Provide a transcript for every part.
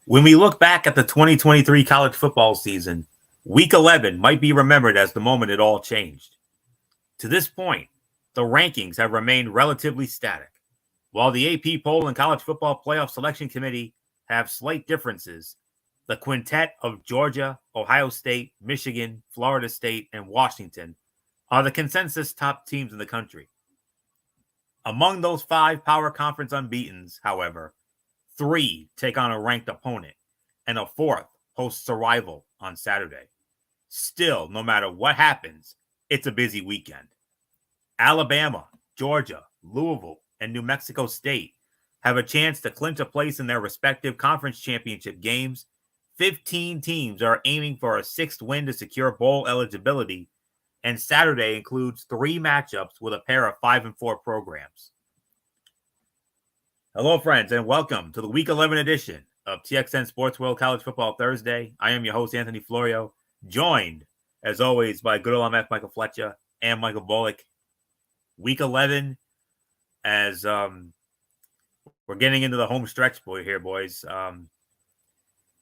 When we look back at the 2023 college football season, Week 11 might be remembered as the moment it all changed. To this point, the rankings have remained relatively static. While the AP poll and College Football Playoff Selection Committee have slight differences, the quintet of Georgia, Ohio State, Michigan, Florida State, and Washington are the consensus top teams in the country. Among those 5 power conference unbeatens, however, 3 take on a ranked opponent, and a 4th hosts a rival on Saturday. Still, no matter what happens, it's a busy weekend. Alabama, Georgia, Louisville, and New Mexico State have a chance to clinch a place in their respective conference championship games. 15 teams are aiming for a 6th win to secure bowl eligibility, and Saturday includes 3 matchups with a pair of 5-4 programs. Hello, friends, and welcome to the Week 11 edition of TXN Sports World College Football Thursday. I am your host, Anthony Florio, joined, as always, by good old MF Michael Fletcher and Michael Bullock. Week 11, as we're getting into the home stretch here, boys.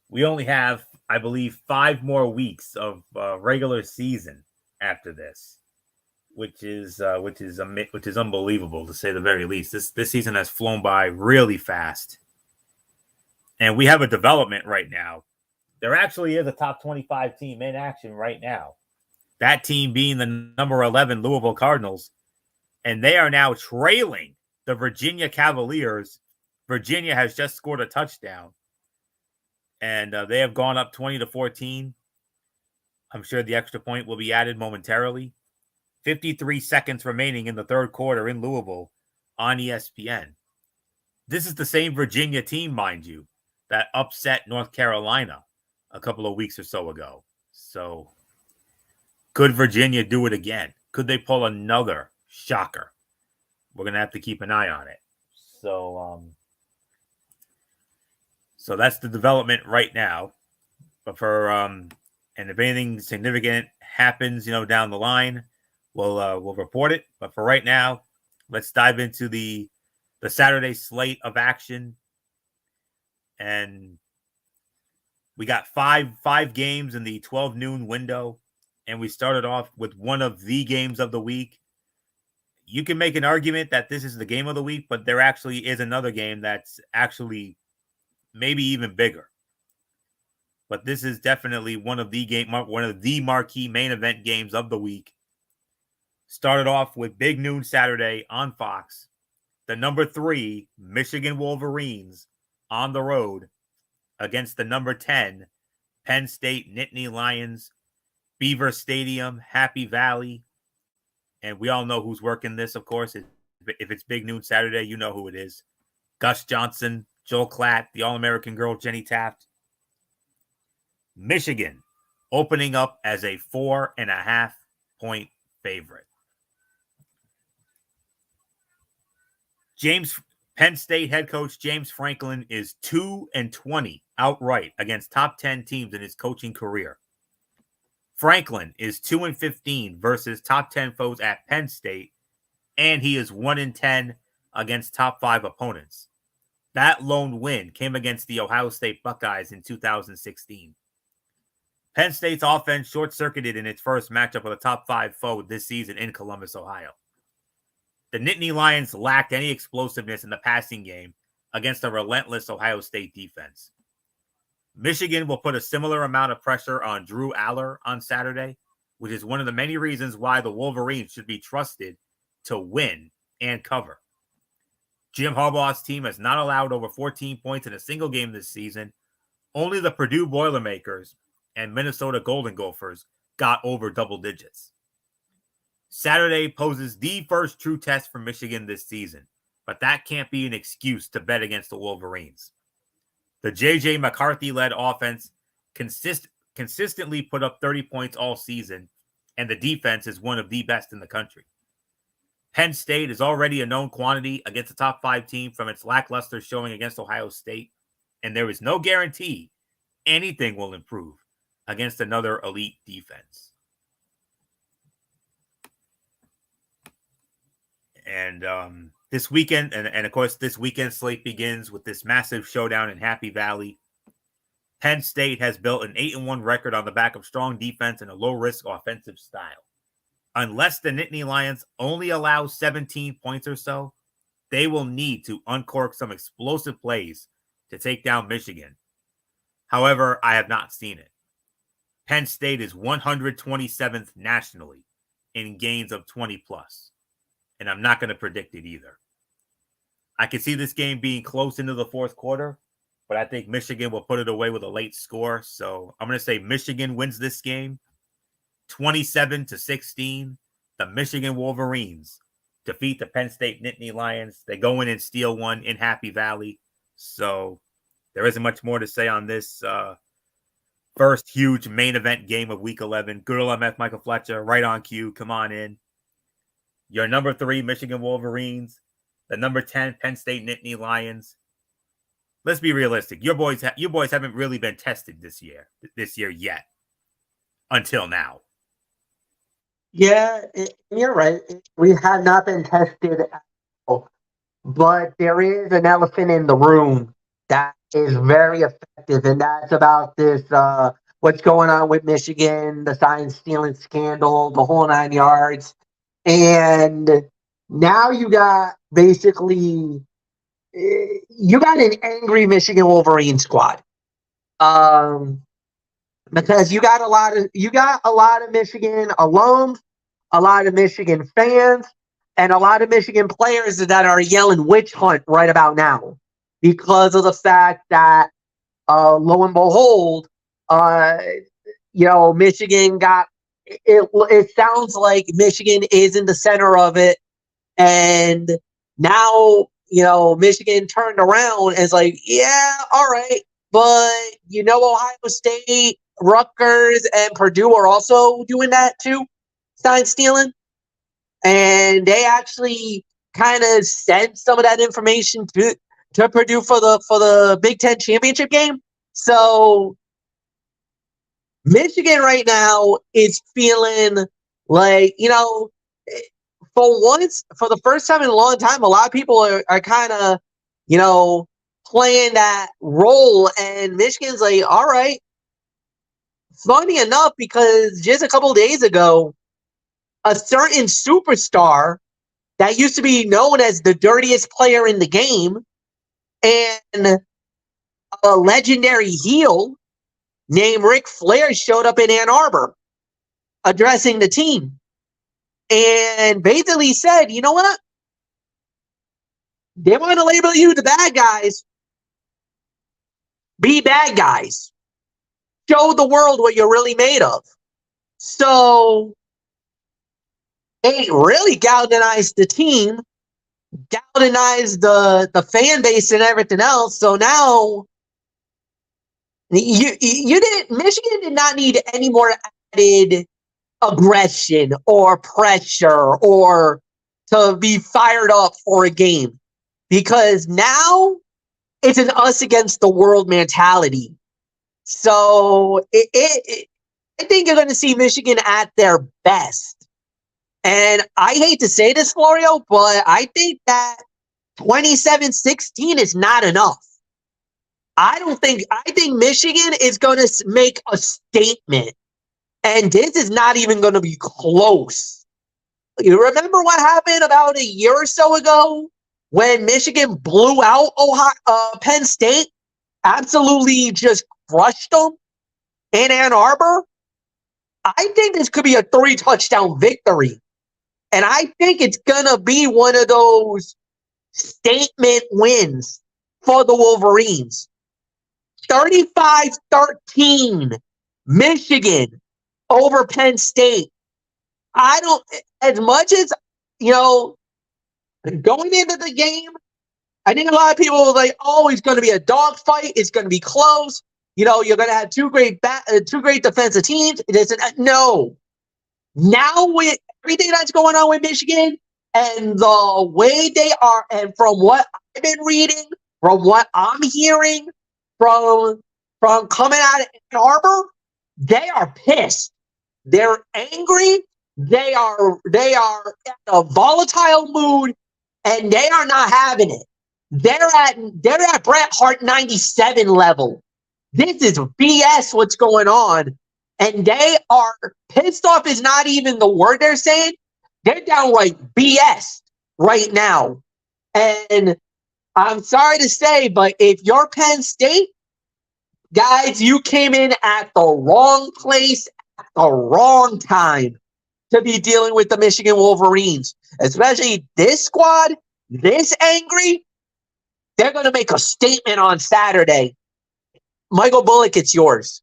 We only have, I believe, 5 more weeks of regular season after this, which is unbelievable, to say the very least. This season has flown by really fast, and we have a development right now. There actually is a top 25 team in action right now. That team being the number 11 Louisville Cardinals, and they are now trailing the Virginia Cavaliers. Virginia has just scored a touchdown, and they have gone up 20-14. I'm sure the extra point will be added momentarily. 53 seconds remaining in the third quarter in Louisville on ESPN. This is the same Virginia team, mind you, that upset North Carolina a couple of weeks or so ago. So, could Virginia do it again? Could they pull another shocker? We're going to have to keep an eye on it. So that's the development right now. But and if anything significant happens, down the line, we'll report it. But for right now, let's dive into the Saturday slate of action. And we got five games in the 12 noon window, and we started off with one of the games of the week. You can make an argument that this is the game of the week, but there actually is another game that's actually maybe even bigger. But this is definitely one of the marquee main event games of the week. Started off with big noon Saturday on Fox. The number 3 Michigan Wolverines on the road against the number 10 Penn State Nittany Lions, Beaver Stadium, Happy Valley. And we all know who's working this, of course. If it's big noon Saturday, you know who it is. Gus Johnson, Joel Klatt, the All-American girl, Jenny Taft. Michigan opening up as a 4.5-point favorite. Penn State head coach James Franklin is 2-20 outright against top 10 teams in his coaching career. Franklin is 2-15 versus top 10 foes at Penn State, and he is 1-10 against top 5 opponents. That lone win came against the Ohio State Buckeyes in 2016. Penn State's offense short-circuited in its first matchup with a top 5 foe this season in Columbus, Ohio. The Nittany Lions lacked any explosiveness in the passing game against a relentless Ohio State defense. Michigan will put a similar amount of pressure on Drew Aller on Saturday, which is one of the many reasons why the Wolverines should be trusted to win and cover. Jim Harbaugh's team has not allowed over 14 points in a single game this season. Only the Purdue Boilermakers and Minnesota Golden Gophers got over double digits. Saturday poses the first true test for Michigan this season, but that can't be an excuse to bet against the Wolverines. The J.J. McCarthy-led offense consistently put up 30 points all season, and the defense is one of the best in the country. Penn State is already a known quantity against a top 5 team from its lackluster showing against Ohio State, and there is no guarantee anything will improve against another elite defense. And this weekend, and of course, this weekend slate begins with this massive showdown in Happy Valley. Penn State has built an 8-1 record on the back of strong defense and a low-risk offensive style. Unless the Nittany Lions only allow 17 points or so, they will need to uncork some explosive plays to take down Michigan. However, I have not seen it. Penn State is 127th nationally in gains of 20 plus, and I'm not going to predict it either. I can see this game being close into the fourth quarter, but I think Michigan will put it away with a late score. So I'm going to say Michigan wins this game 27-16. The Michigan Wolverines defeat the Penn State Nittany Lions. They go in and steal one in Happy Valley. So there isn't much more to say on this first huge main event game of Week 11. Good old MF Michael Fletcher, right on cue. Come on in. Your number 3 Michigan Wolverines, the number 10 Penn State Nittany Lions. Let's be realistic. You boys haven't really been tested this year yet, until now. Yeah, you're right. We have not been tested at all. But there is an elephant in the room that is very effective, and that's about this what's going on with Michigan, the sign stealing scandal, the whole 9 yards. And now you got basically you got an angry Michigan Wolverine squad. Because you got a lot of Michigan alums, a lot of Michigan fans, and a lot of Michigan players that are yelling witch hunt right about now because of the fact that lo and behold, Michigan got it. It sounds like Michigan is in the center of it, and now Michigan turned around and is like, yeah, all right, but Ohio State, Rutgers, and Purdue are also doing that too, sign stealing. And they actually kind of sent some of that information to Purdue for the Big Ten championship game. So Michigan right now is feeling like, for the first time in a long time, a lot of people are kind of, playing that role. And Michigan's like, all right. Funny enough, because just a couple of days ago, a certain superstar that used to be known as the dirtiest player in the game and a legendary heel named Ric Flair showed up in Ann Arbor addressing the team and basically said, you know what? They want to label you the bad guys. Be bad guys. Show the world what you're really made of. So they really galvanized the team, galvanized the fan base and everything else. So now Michigan did not need any more added aggression or pressure or to be fired up for a game, because now it's an us against the world mentality. So I think you're going to see Michigan at their best. And I hate to say this, Florio, but I think that 27-16 is not enough. I think Michigan is going to make a statement. And this is not even going to be close. You remember what happened about a year or so ago when Michigan blew out Penn State? Absolutely just crushed them in Ann Arbor? I think this could be a 3-touchdown victory. And I think it's going to be one of those statement wins for the Wolverines. 35-13, Michigan over Penn State. As much as, going into the game, I think a lot of people were like, oh, it's going to be a dogfight. It's going to be close. You're going to have two great defensive teams. No. Now with everything that's going on with Michigan and the way they are, and from what I've been reading, from what I'm hearing, from coming out of Ann Arbor, they are pissed. They're angry. They are in a volatile mood, and they are not having it. They're at Bret Hart 97 level. This is BS what's going on. And they are pissed off is not even the word they're saying. They're downright BS right now. And I'm sorry to say, but if you're Penn State, guys, you came in at the wrong place at the wrong time to be dealing with the Michigan Wolverines. Especially this squad, this angry, they're going to make a statement on Saturday. Michael Bullock, it's yours.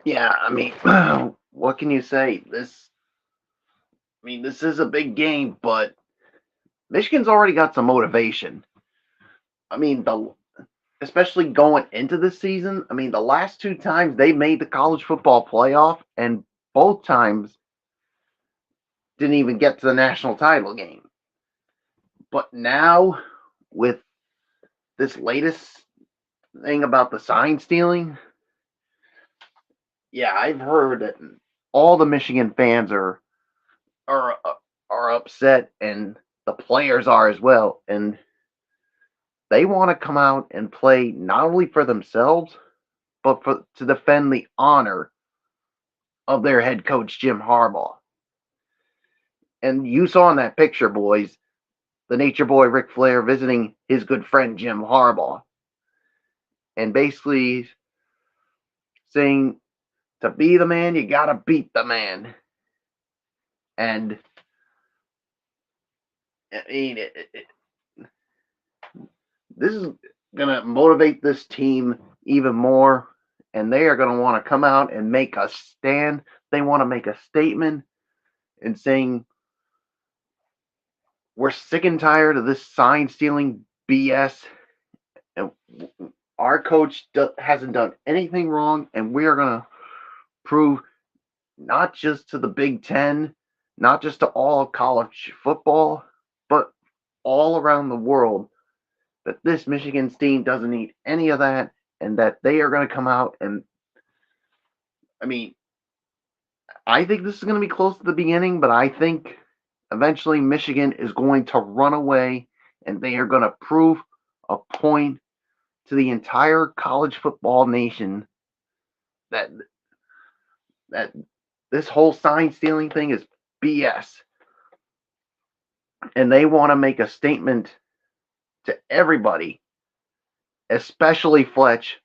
Yeah, I mean, what can you say? This is a big game, but Michigan's already got some motivation. I mean, especially going into this season. I mean, the last two times they made the college football playoff, and both times didn't even get to the national title game. But now, with this latest thing about the sign stealing, yeah, I've heard that all the Michigan fans are upset, and the players are as well, and they want to come out and play not only for themselves but to defend the honor of their head coach Jim Harbaugh. And you saw in that picture, boys, the Nature Boy Ric Flair visiting his good friend Jim Harbaugh, and basically saying, to be the man, you gotta beat the man. And I mean, this is gonna motivate this team even more, and they are gonna want to come out and make a stand. They want to make a statement and saying, we're sick and tired of this sign stealing BS, and our coach hasn't done anything wrong, and we are going to prove not just to the Big Ten, not just to all of college football, but all around the world that this Michigan team doesn't need any of that, and that they are going to come out and, I mean, I think this is going to be close to the beginning, but I think eventually Michigan is going to run away, and they are going to prove a point to the entire college football nation that this whole sign stealing thing is BS. And they want to make a statement to everybody, especially Fletch,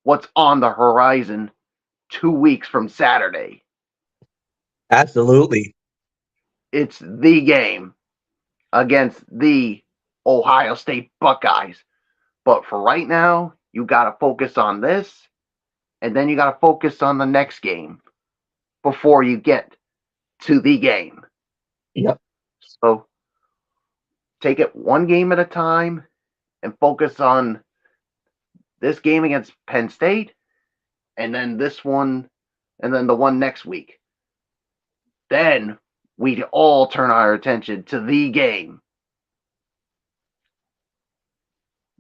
what's on the horizon 2 weeks from Saturday. Absolutely. It's the game against the Ohio State Buckeyes. But for right now, you got to focus on this, and then you got to focus on the next game before you get to the game. Yep. So take it one game at a time and focus on this game against Penn State, and then this one, and then the one next week. Then we all turn our attention to the game.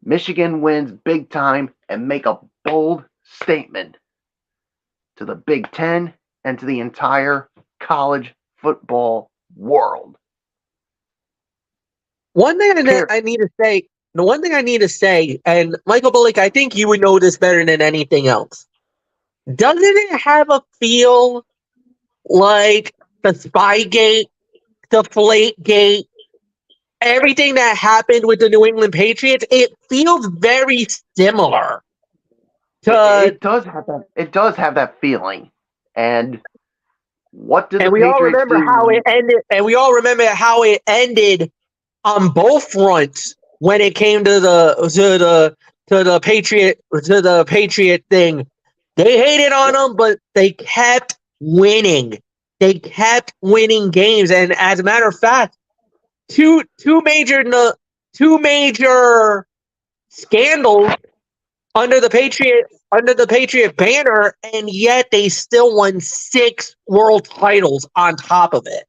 Michigan wins big time and make a bold statement to the Big Ten and to the entire college football world. One thing I need to say, the one thing I need to say, and Michael Bullock, I think you would know this better than anything else. Doesn't it have a feel like the Spygate, the Deflategate, everything that happened with the New England Patriots? It feels very similar to. It does have that. It does have that feeling. And what did the we all Patriots remember do? how it ended, and we all remember how it ended on both fronts when it came to the Patriot thing. They hated on them, but they kept winning. They kept winning games, and as a matter of fact, two major scandals under the Patriot banner, and yet they still won 6 world titles on top of it.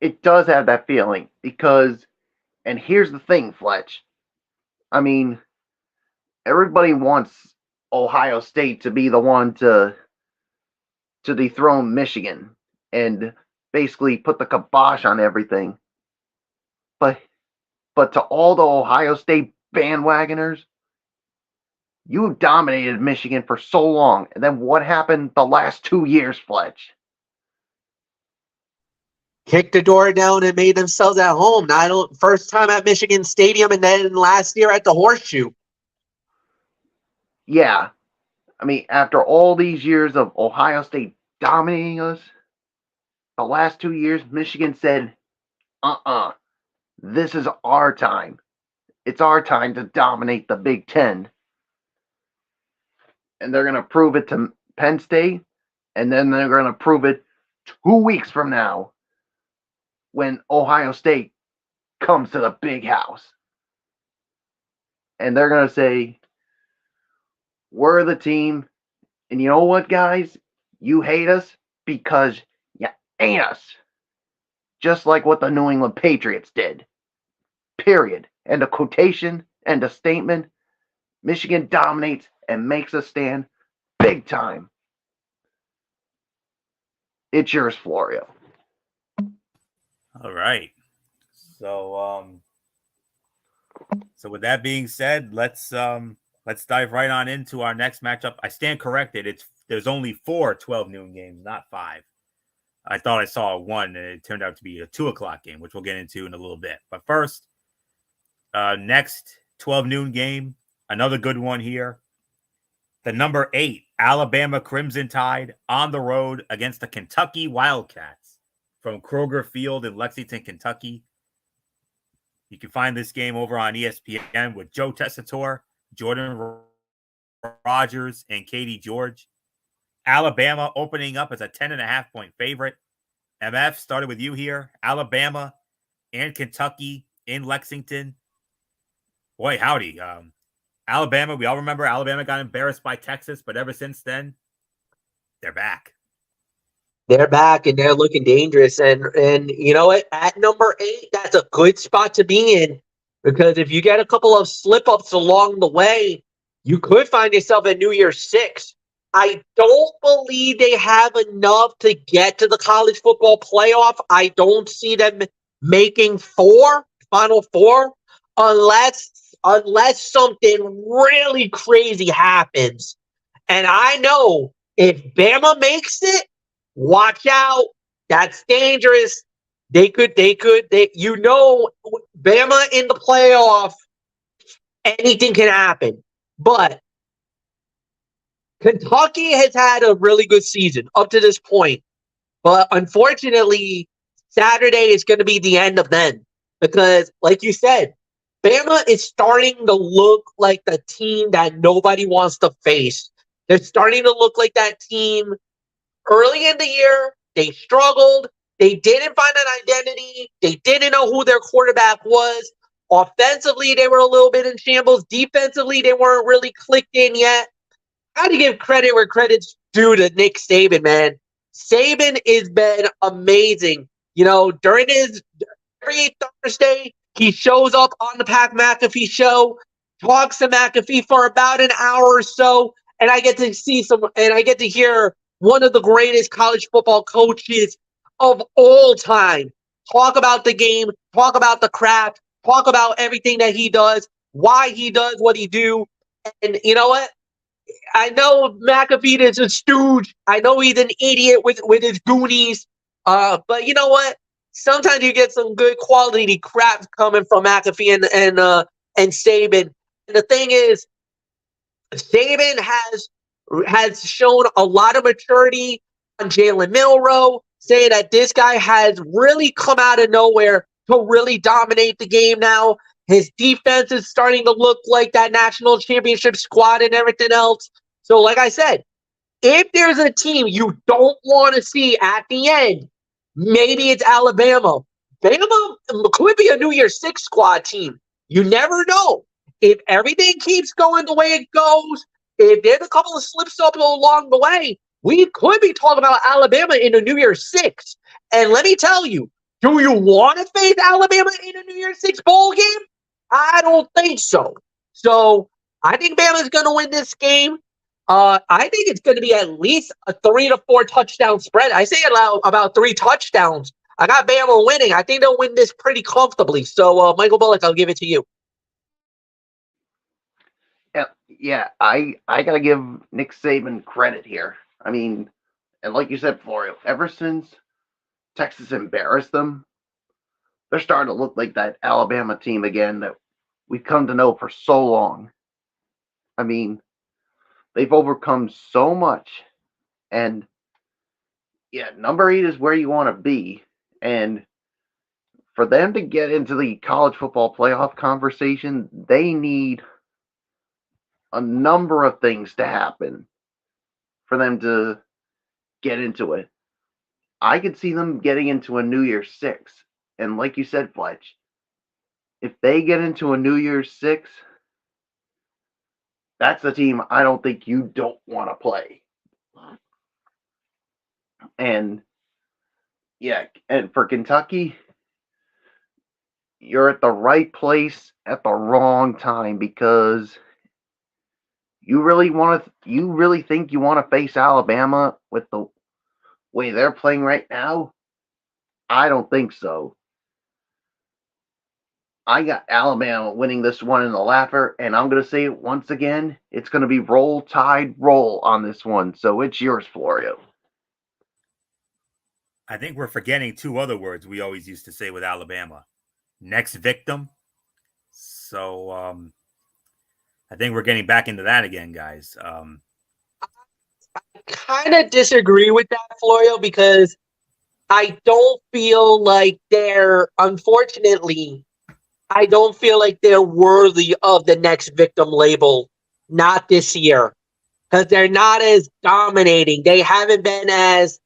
It does have that feeling because, and here's the thing, Fletch. I mean, everybody wants Ohio State to be the one to dethrone Michigan and basically put the kibosh on everything. But But to all the Ohio State bandwagoners, you dominated Michigan for so long. And then what happened the last 2 years, Fletch? Kicked the door down and made themselves at home. First time at Michigan Stadium and then last year at the Horseshoe. Yeah. I mean, after all these years of Ohio State dominating us, the last 2 years, Michigan said, this is our time. It's our time to dominate the Big Ten. And they're going to prove it to Penn State, and then they're going to prove it 2 weeks from now when Ohio State comes to the big house. And they're going to say, we're the team. And you know what, guys? You hate us because you ain't us. Just like what the New England Patriots did. Period. End of quotation. End of statement. Michigan dominates and makes a stand big time. It's yours, Florio. All right. So with that being said, let's dive right on into our next matchup. I stand corrected. There's only 4 12 noon games, not 5. I thought I saw 1, and it turned out to be a 2:00 game, which we'll get into in a little bit. But first, next 12 noon game, another good one here. The number 8 Alabama Crimson Tide on the road against the Kentucky Wildcats from Kroger Field in Lexington, Kentucky. You can find this game over on ESPN with Joe Tessitore, Jordan Rogers, and Katie George. Alabama opening up as a 10.5-point favorite. MF, started with you here. Alabama and Kentucky in Lexington. Boy, howdy. Alabama, we all remember Alabama got embarrassed by Texas, but ever since then, they're back. They're back and they're looking dangerous. And you know what? At number 8, that's a good spot to be in, because if you get a couple of slip-ups along the way, you could find yourself at New Year's 6. I don't believe they have enough to get to the college football playoff. I don't see them making Final Four, unless something really crazy happens. And I know if Bama makes it, watch out. That's dangerous. Bama in the playoff, anything can happen. But Kentucky has had a really good season up to this point. But unfortunately, Saturday is going to be the end of them. Because, like you said, Bama is starting to look like the team that nobody wants to face. They're starting to look like that team. Early in the year, they struggled. They didn't find an identity. They didn't know who their quarterback was. Offensively, they were a little bit in shambles. Defensively, they weren't really clicked in yet. I got to give credit where credit's due to Nick Saban, man. Saban has been amazing. You know, during every Thursday, he shows up on the Pat McAfee show, talks to McAfee for about an hour or so, and I get to hear one of the greatest college football coaches of all time talk about the game, talk about the craft, talk about everything that he does, why he does what he do. And you know what? I know McAfee is a stooge. I know he's an idiot with his Goonies. But you know what? Sometimes you get some good quality crap coming from McAfee and Saban. And the thing is, Saban has shown a lot of maturity on Jalen Milroe, saying that this guy has really come out of nowhere to really dominate the game now. His defense is starting to look like that national championship squad and everything else. So, like I said, if there's a team you don't want to see at the end, maybe it's Alabama. Bama could be a New Year's 6 squad team. You never know. If everything keeps going the way it goes, if there's a couple of slips up along the way, we could be talking about Alabama in a New Year's 6. And let me tell you, do you want to face Alabama in a New Year's 6 bowl game? I don't think so. So I think Bama's going to win this game. I think it's going to be at least a 3 to 4 touchdown spread. I say about 3 touchdowns. I got Bama winning. I think they'll win this pretty comfortably. So, Michael Bullock, I'll give it to you. Yeah, I got to give Nick Saban credit here. I mean, and like you said, Florio, ever since Texas embarrassed them, they're starting to look like that Alabama team again that we've come to know for so long. I mean, they've overcome so much. And yeah, number 8 is where you want to be. And for them to get into the college football playoff conversation, they need a number of things to happen for them to get into it. I could see them getting into a New Year's Six. And like you said, Fletch, if they get into a New Year's Six, that's a team I don't think you don't want to play. And yeah, and for Kentucky, you're at the right place at the wrong time because you really think you want to face Alabama with the way they're playing right now? I don't think so. I got Alabama winning this one in the laugher, and I'm going to say it once again. It's going to be roll, tide, roll on this one. So it's yours, Florio. I think we're forgetting 2 other words we always used to say with Alabama. Next victim. So I think we're getting back into that again, guys. Kind of disagree with that, Florio, because I don't feel like unfortunately, I don't feel like they're worthy of the next victim label. Not this year. Because they're not as dominating. They haven't been as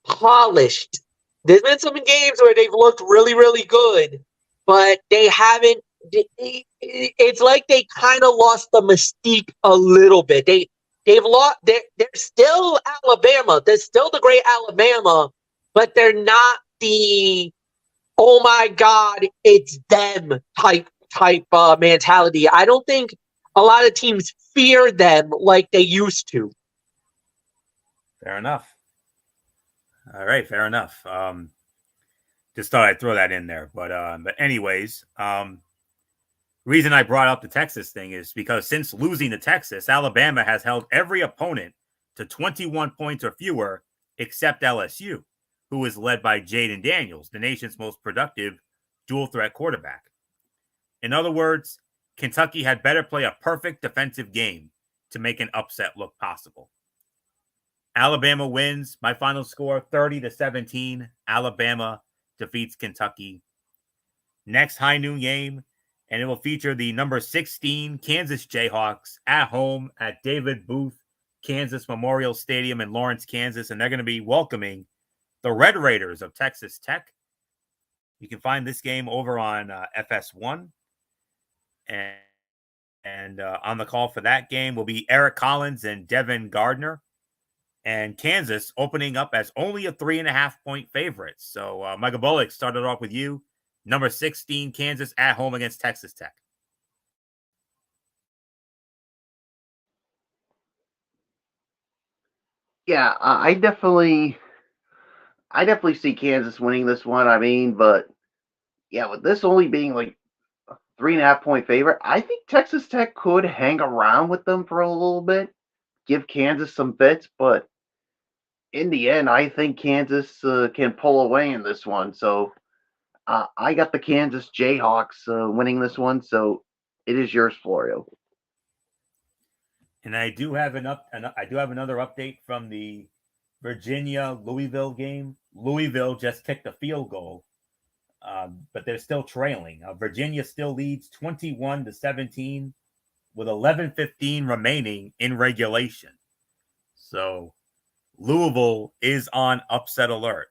polished. There's been some games where they've looked really, really good, but they haven't. It's like they kind of lost the mystique a little bit. They've lost. They're still Alabama. They're still the great Alabama, but they're not the oh my God, it's them type mentality. I don't think a lot of teams fear them like they used to. Fair enough. All right, fair enough. Just thought I'd throw that in there, but anyways, reason I brought up the Texas thing is because since losing to Texas, Alabama has held every opponent to 21 points or fewer, except LSU, who is led by Jaden Daniels, the nation's most productive dual threat quarterback. In other words, Kentucky had better play a perfect defensive game to make an upset look possible. Alabama wins. My final score 30-17. Alabama defeats Kentucky. Next high noon game, and it will feature the number 16 Kansas Jayhawks at home at David Booth Kansas Memorial Stadium in Lawrence, Kansas, and they're going to be welcoming the Red Raiders of Texas Tech. You can find this game over on FS1, and on the call for that game will be Eric Collins and Devin Gardner. And Kansas opening up as only a 3.5-point favorite. So, Michael Bullock, started off with you. Number 16, Kansas at home against Texas Tech. Yeah, I definitely see Kansas winning this one. I mean, but yeah, with this only being like a 3.5-point favorite, I think Texas Tech could hang around with them for a little bit, give Kansas some fits, but in the end, I think Kansas can pull away in this one. So I got the Kansas Jayhawks winning this one. So it is yours, Florio. And I do have another update from the Virginia Louisville game. Louisville just kicked a field goal, but they're still trailing. Virginia still leads 21-17 with 11:15 remaining in regulation. So Louisville is on upset alert.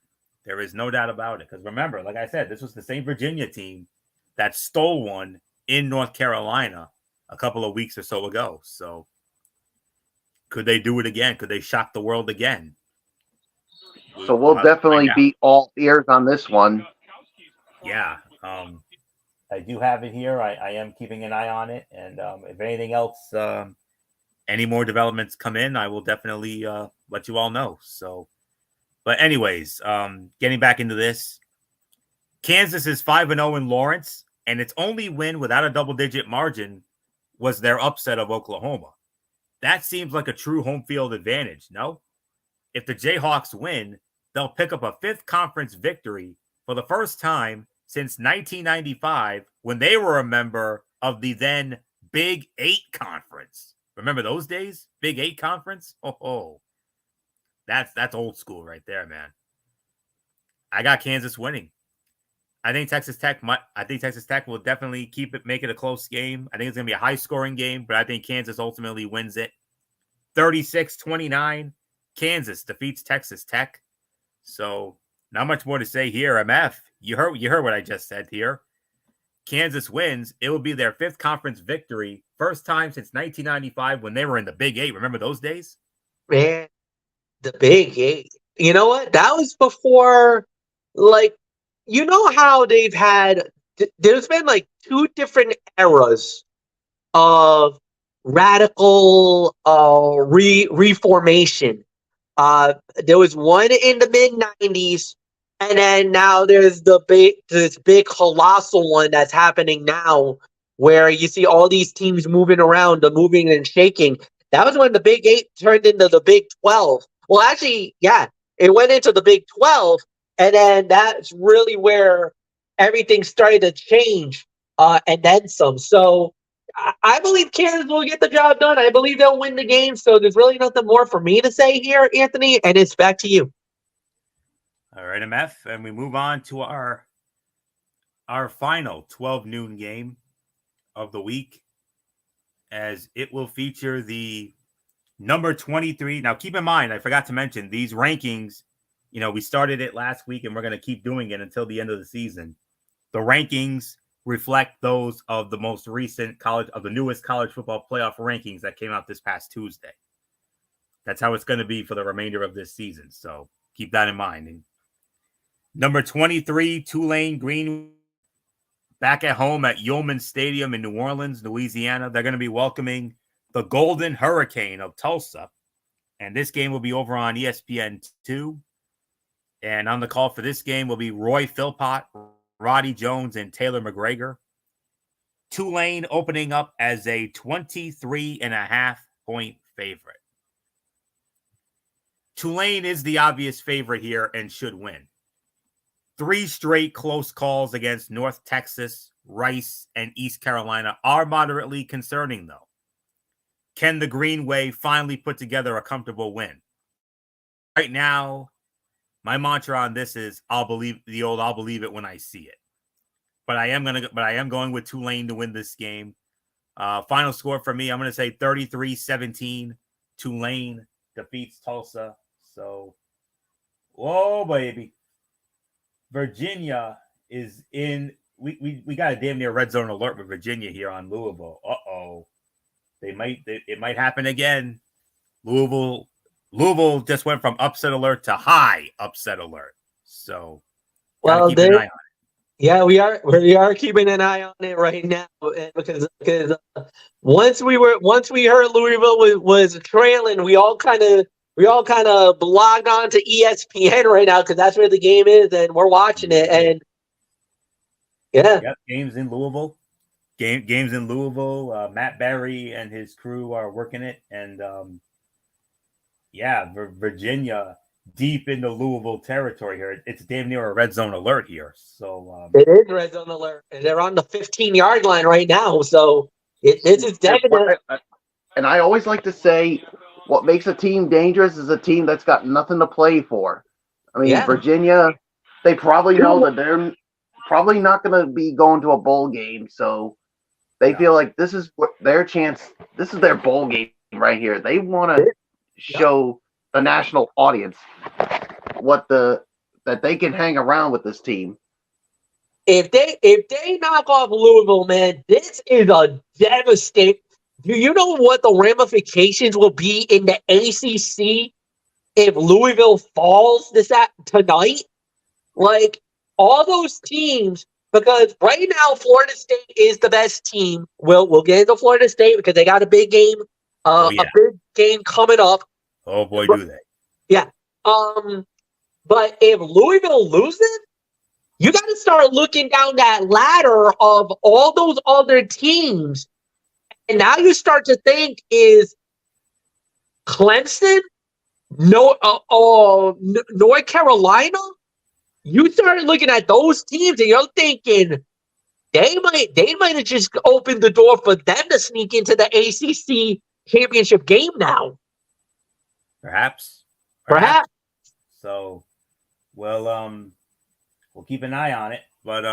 There is no doubt about it. Because remember, like I said, this was the same Virginia team that stole one in North Carolina a couple of weeks or so ago. So could they do it again? Could they shock the world again? So we'll definitely be all ears on this one. Yeah. I do have it here. I am keeping an eye on it. And if anything else, any more developments come in, I will definitely let you all know. So But anyways, getting back into this, Kansas is 5-0 in Lawrence, and its only win without a double-digit margin was their upset of Oklahoma. That seems like a true home field advantage, no? If the Jayhawks win, they'll pick up a fifth conference victory for the first time since 1995 when they were a member of the then Big 8 Conference. Remember those days? Big 8 Conference? Oh. That's old school right there, man. I got Kansas winning. I think Texas Tech will definitely make it a close game. I think it's going to be a high-scoring game, but I think Kansas ultimately wins it. 36-29. Kansas defeats Texas Tech. So, not much more to say here. MF, you heard what I just said here. Kansas wins. It will be their fifth conference victory. First time since 1995 when they were in the Big 8. Remember those days? Man, the Big 8. You know what? That was before, you know how they've had, there's been two different eras of radical reformation. There was one in the mid 90s, and then now there's this big colossal one that's happening now, where you see all these teams moving around, the moving and shaking. That was when the Big 8 turned into the Big 12. Well, actually, yeah, it went into the Big 12, and then that's really where everything started to change, and then some. So I believe Kansas will get the job done. I believe they'll win the game. So there's really nothing more for me to say here, Anthony, and it's back to you. All right, MF, and we move on to our final 12 noon game of the week, as it will feature the number 23. Now, keep in mind, I forgot to mention these rankings. We started it last week, and we're going to keep doing it until the end of the season. The rankings reflect those of the most recent the newest college football playoff rankings that came out this past Tuesday. That's how it's going to be for the remainder of this season. So keep that in mind. And number 23, Tulane Green, back at home at Yeoman Stadium in New Orleans, Louisiana. They're going to be welcoming the Golden Hurricane of Tulsa. And this game will be over on ESPN2. And on the call for this game will be Roy Philpott, Roddy Jones, and Taylor McGregor. Tulane opening up as a 23.5-point favorite. Tulane is the obvious favorite here and should win. 3 straight close calls against North Texas, Rice, and East Carolina are moderately concerning, though. Can the Green Wave finally put together a comfortable win? Right now, my mantra on this is I'll believe it when I see it. But I am going with Tulane to win this game. Final score for me, I'm going to say 33-17. Tulane defeats Tulsa. So, whoa, baby. Virginia is in. We got a damn near red zone alert with Virginia here on Louisville. Uh-oh. It might happen again. Louisville just went from upset alert to high upset alert. So, keep an eye on it. Yeah, we are keeping an eye on it right now because once we heard Louisville was trailing, we all kind of blogged on to ESPN right now because that's where the game is and we're watching it. And games in Louisville. Games in Louisville. Matt Barry and his crew are working it, and Virginia deep into Louisville territory here. It's damn near a red zone alert here. So it is red zone alert, and they're on the 15-yard line right now. So this is definitely. And I always like to say, what makes a team dangerous is a team that's got nothing to play for. I mean, Virginia, they probably know that they're probably not going to be going to a bowl game, so they feel like this is their chance. This is their bowl game right here. They want to show the national audience that they can hang around with this team. If they knock off Louisville, man, this is a devastating. Do you know what the ramifications will be in the ACC if Louisville falls tonight? Like all those teams, because right now Florida State is the best team. We'll get into Florida State because they got a big game, a big game coming up. Oh boy, do they! Yeah. But if Louisville loses, you got to start looking down that ladder of all those other teams. And now you start to think, is Clemson, North Carolina? You start looking at those teams and you're thinking they might have just opened the door for them to sneak into the ACC championship game now. Perhaps. Perhaps. So, well, we'll keep an eye on it. But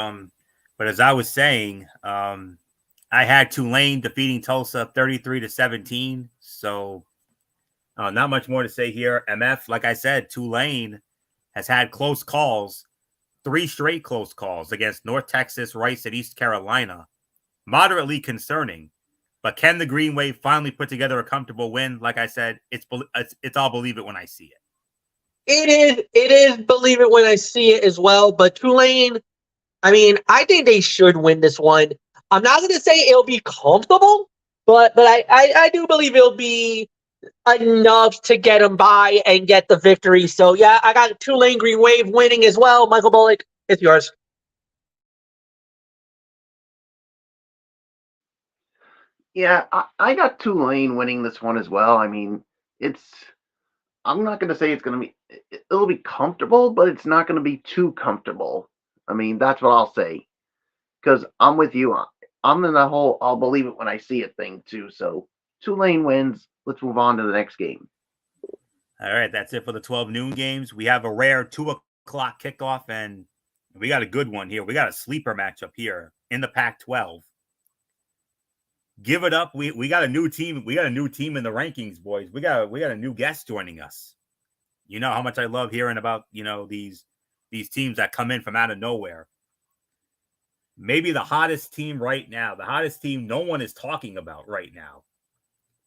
as I was saying, I had Tulane defeating Tulsa 33-17. So, not much more to say here. MF, like I said, Tulane has had close calls, 3 straight close calls against North Texas, Rice, and East Carolina. Moderately concerning. But can the Green Wave finally put together a comfortable win? Like I said, it's I'll believe it when I see it. It is believe it when I see it as well. But Tulane, I mean, I think they should win this one. I'm not going to say it'll be comfortable, but I do believe it'll be enough to get them by and get the victory. So, yeah, I got Tulane Green Wave winning as well. Michael Bullock, it's yours. Yeah, I got Tulane winning this one as well. I mean, I'm not going to say it'll be comfortable, but it's not going to be too comfortable. I mean, that's what I'll say. Because I'm with you. I'm in the whole I'll believe it when I see it thing, too. So Tulane wins. Let's move on to the next game. All right, that's it for the 12 noon games. We have a rare 2 o'clock kickoff, and we got a good one here. We got a sleeper matchup here in the Pac-12. Give it up. We got a new team. We got a new team in the rankings, boys. We got a new guest joining us. You know how much I love hearing about, these teams that come in from out of nowhere. Maybe the hottest team right now, the hottest team no one is talking about right now.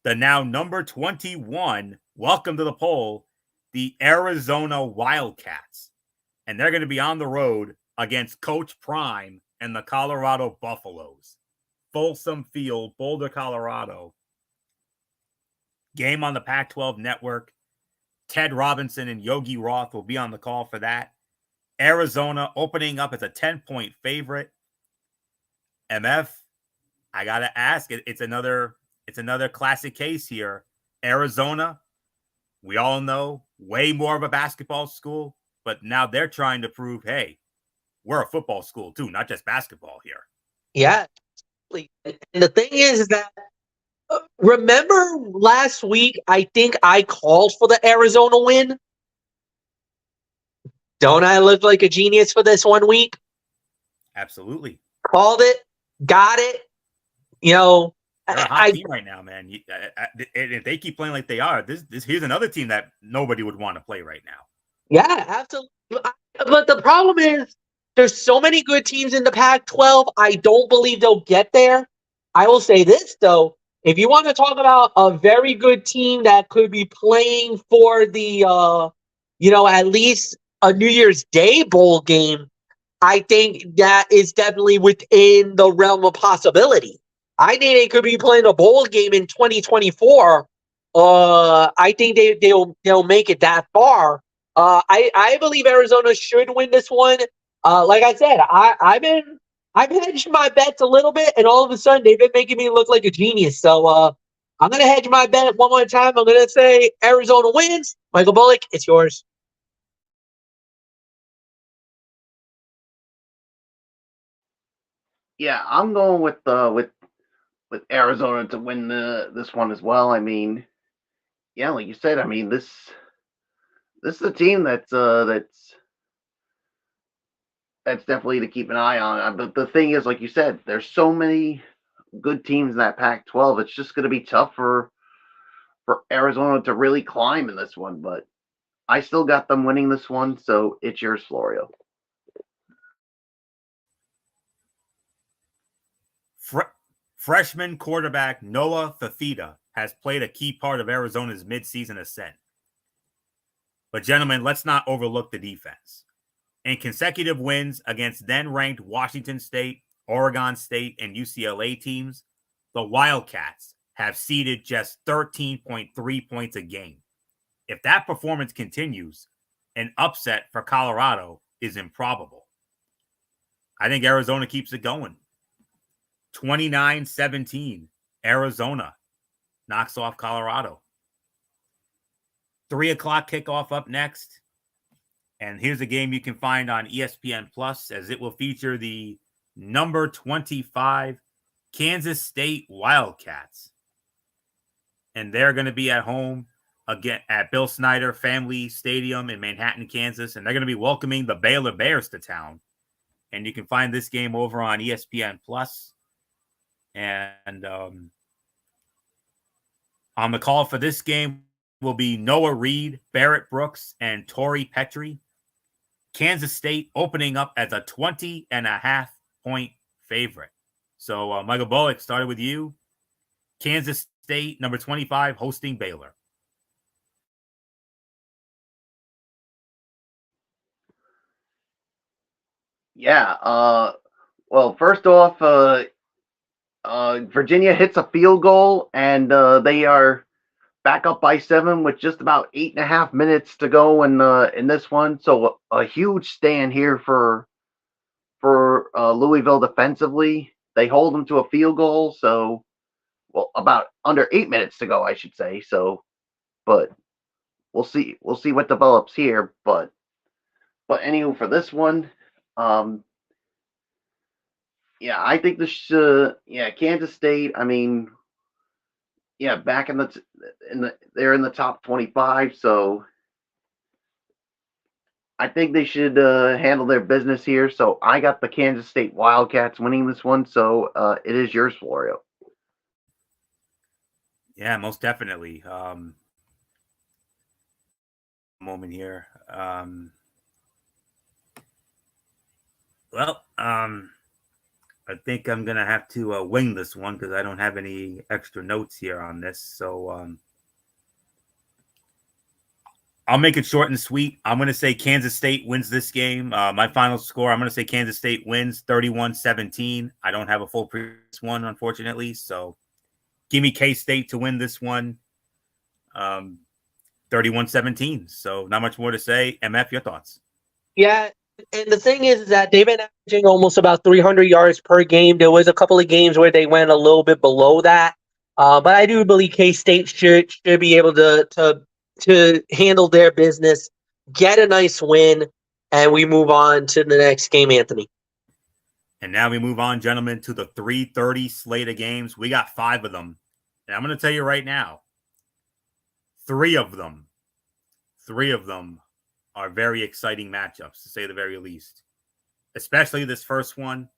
The now number 21, welcome to the poll, the Arizona Wildcats. And they're going to be on the road against Coach Prime and the Colorado Buffaloes. Folsom Field, Boulder, Colorado. Game on the Pac-12 network. Ted Robinson and Yogi Roth will be on the call for that. Arizona opening up as a 10-point favorite. MF, I got to ask, it's another classic case here. Arizona, we all know, way more of a basketball school, but now they're trying to prove, hey, we're a football school too, not just basketball here. Yeah. And the thing is that, remember last week, I think I called for the Arizona win? Don't I look like a genius for this 1 week? Absolutely. Called it, got it. They're a hot team right now, man. If they keep playing like they are, here's another team that nobody would want to play right now. Yeah, absolutely. But the problem is, there's so many good teams in the Pac-12. I don't believe they'll get there. I will say this, though. If you want to talk about a very good team that could be playing for the, at least a New Year's Day bowl game, I think that is definitely within the realm of possibility. I think they could be playing a bowl game in 2024. I think they'll make it that far. I believe Arizona should win this one. Like I said, I've hedged my bets a little bit, and all of a sudden they've been making me look like a genius. So I'm gonna hedge my bet one more time. I'm gonna say Arizona wins. Michael Bullock, it's yours. Yeah, I'm going with Arizona to win this one as well. I mean, yeah, like you said, I mean this is a team that's definitely to keep an eye on. But the thing is, like you said, there's so many good teams in that Pac-12. It's just going to be tough for Arizona to really climb in this one. But I still got them winning this one, so it's yours, Florio. Freshman quarterback Noah Fafita has played a key part of Arizona's midseason ascent. But gentlemen, let's not overlook the defense. In consecutive wins against then-ranked Washington State, Oregon State, and UCLA teams, the Wildcats have ceded just 13.3 points a game. If that performance continues, an upset for Colorado is improbable. I think Arizona keeps it going. 29-17. Arizona knocks off Colorado. 3 o'clock kickoff up next. And here's a game you can find on ESPN Plus, as it will feature the number 25 Kansas State Wildcats. And they're going to be at home again at Bill Snyder Family Stadium in Manhattan, Kansas. And they're going to be welcoming the Baylor Bears to town. And you can find this game over on ESPN Plus. And on the call for this game will be Noah Reed, Barrett Brooks, and Torrey Petrie. Kansas State opening up as a 20.5-point favorite. So, Michael Bullock, started with you. Kansas State, number 25, hosting Baylor. Yeah. Well, first off, Virginia hits a field goal, and they are back up by 7 with just about 8.5 minutes to go in this one. So a huge stand here for Louisville defensively. They hold them to a field goal, so about under 8 minutes to go, I should say. So, but we'll see what develops here. But anywho, for this one, yeah, I think this Kansas State. I mean, yeah, back they're in the top 25, so I think they should handle their business here. So I got the Kansas State Wildcats winning this one. So it is yours, Florio. Yeah, most definitely. Moment here. I think I'm going to have to wing this one because I don't have any extra notes here on this. So I'll make it short and sweet. I'm going to say Kansas State wins this game. My final score, I'm going to say Kansas State wins 31-17. I don't have a full previous one, unfortunately. So give me K-State to win this one 31-17. So not much more to say. MF, your thoughts? Yeah, and the thing is that they've been averaging almost about 300 yards per game. There was a couple of games where they went a little bit below that, but I do believe K-State should be able to handle their business, get a nice win, and we move on to the next game, Anthony. And now we move on, gentlemen, to the 3:30 slate of games. We got 5 of them. And I'm going to tell you right now, 3 of them are very exciting matchups, to say the very least. Especially this first one.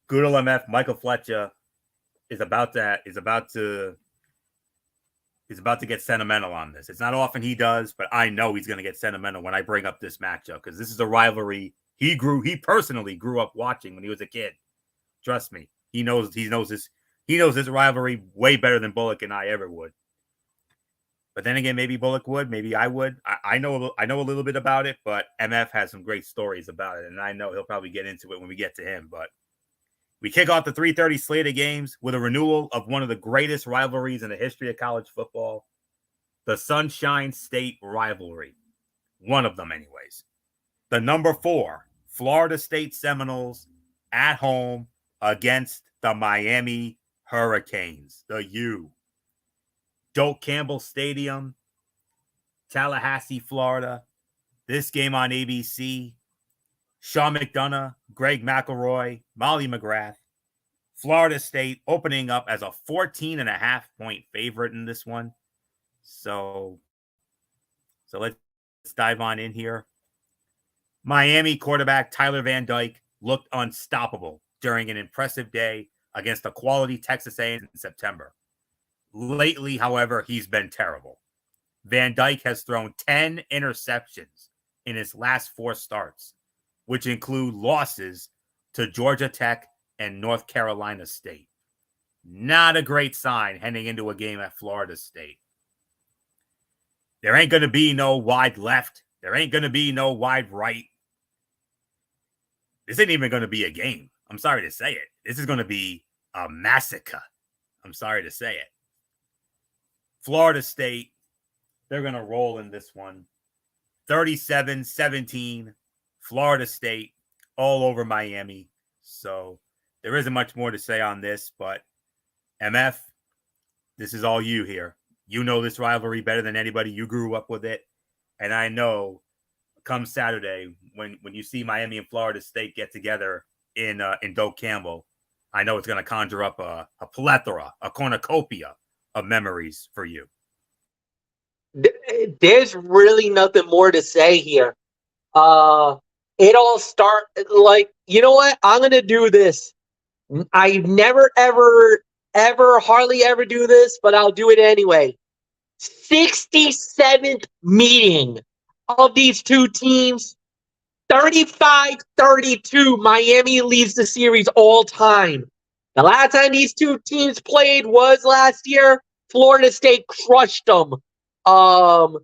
Good old MF, Michael Fletcher, is about to get sentimental on this. It's not often he does, but I know he's going to get sentimental when I bring up this matchup because this is a rivalry he personally grew up watching when he was a kid. Trust me, he knows this rivalry way better than Bullock and I ever would. But then again, maybe Bullock would, maybe I would. I know a little bit about it, but MF has some great stories about it, and I know he'll probably get into it when we get to him. But we kick off the 3:30 slate of games with a renewal of one of the greatest rivalries in the history of college football, the Sunshine State rivalry. One of them, anyways. The number 4 Florida State Seminoles at home against the Miami Hurricanes, the U. Doak Campbell Stadium, Tallahassee, Florida. This game on ABC. Sean McDonough, Greg McElroy, Molly McGrath. Florida State opening up as a 14.5-point favorite in this one. So let's dive on in here. Miami quarterback Tyler Van Dyke looked unstoppable during an impressive day against a quality Texas A&M in September. Lately, however, he's been terrible. Van Dyke has thrown 10 interceptions in his last 4 starts, which include losses to Georgia Tech and North Carolina State. Not a great sign heading into a game at Florida State. There ain't going to be no wide left. There ain't going to be no wide right. This ain't even going to be a game. I'm sorry to say it. This is going to be a massacre. I'm sorry to say it. Florida State, they're going to roll in this one. 37-17, Florida State all over Miami. So there isn't much more to say on this, but MF, this is all you here. You know this rivalry better than anybody. You grew up with it. And I know come Saturday, when you see Miami and Florida State get together in Doak Campbell, I know it's going to conjure up a plethora, a cornucopia of memories for you. There's really nothing more to say here. It all start like, you know what? I'm gonna do this. I never, ever, hardly ever do this, but I'll do it anyway. 67th meeting of these two teams. 35-32. Miami leads the series all time. The last time these two teams played was last year. Florida State crushed them. And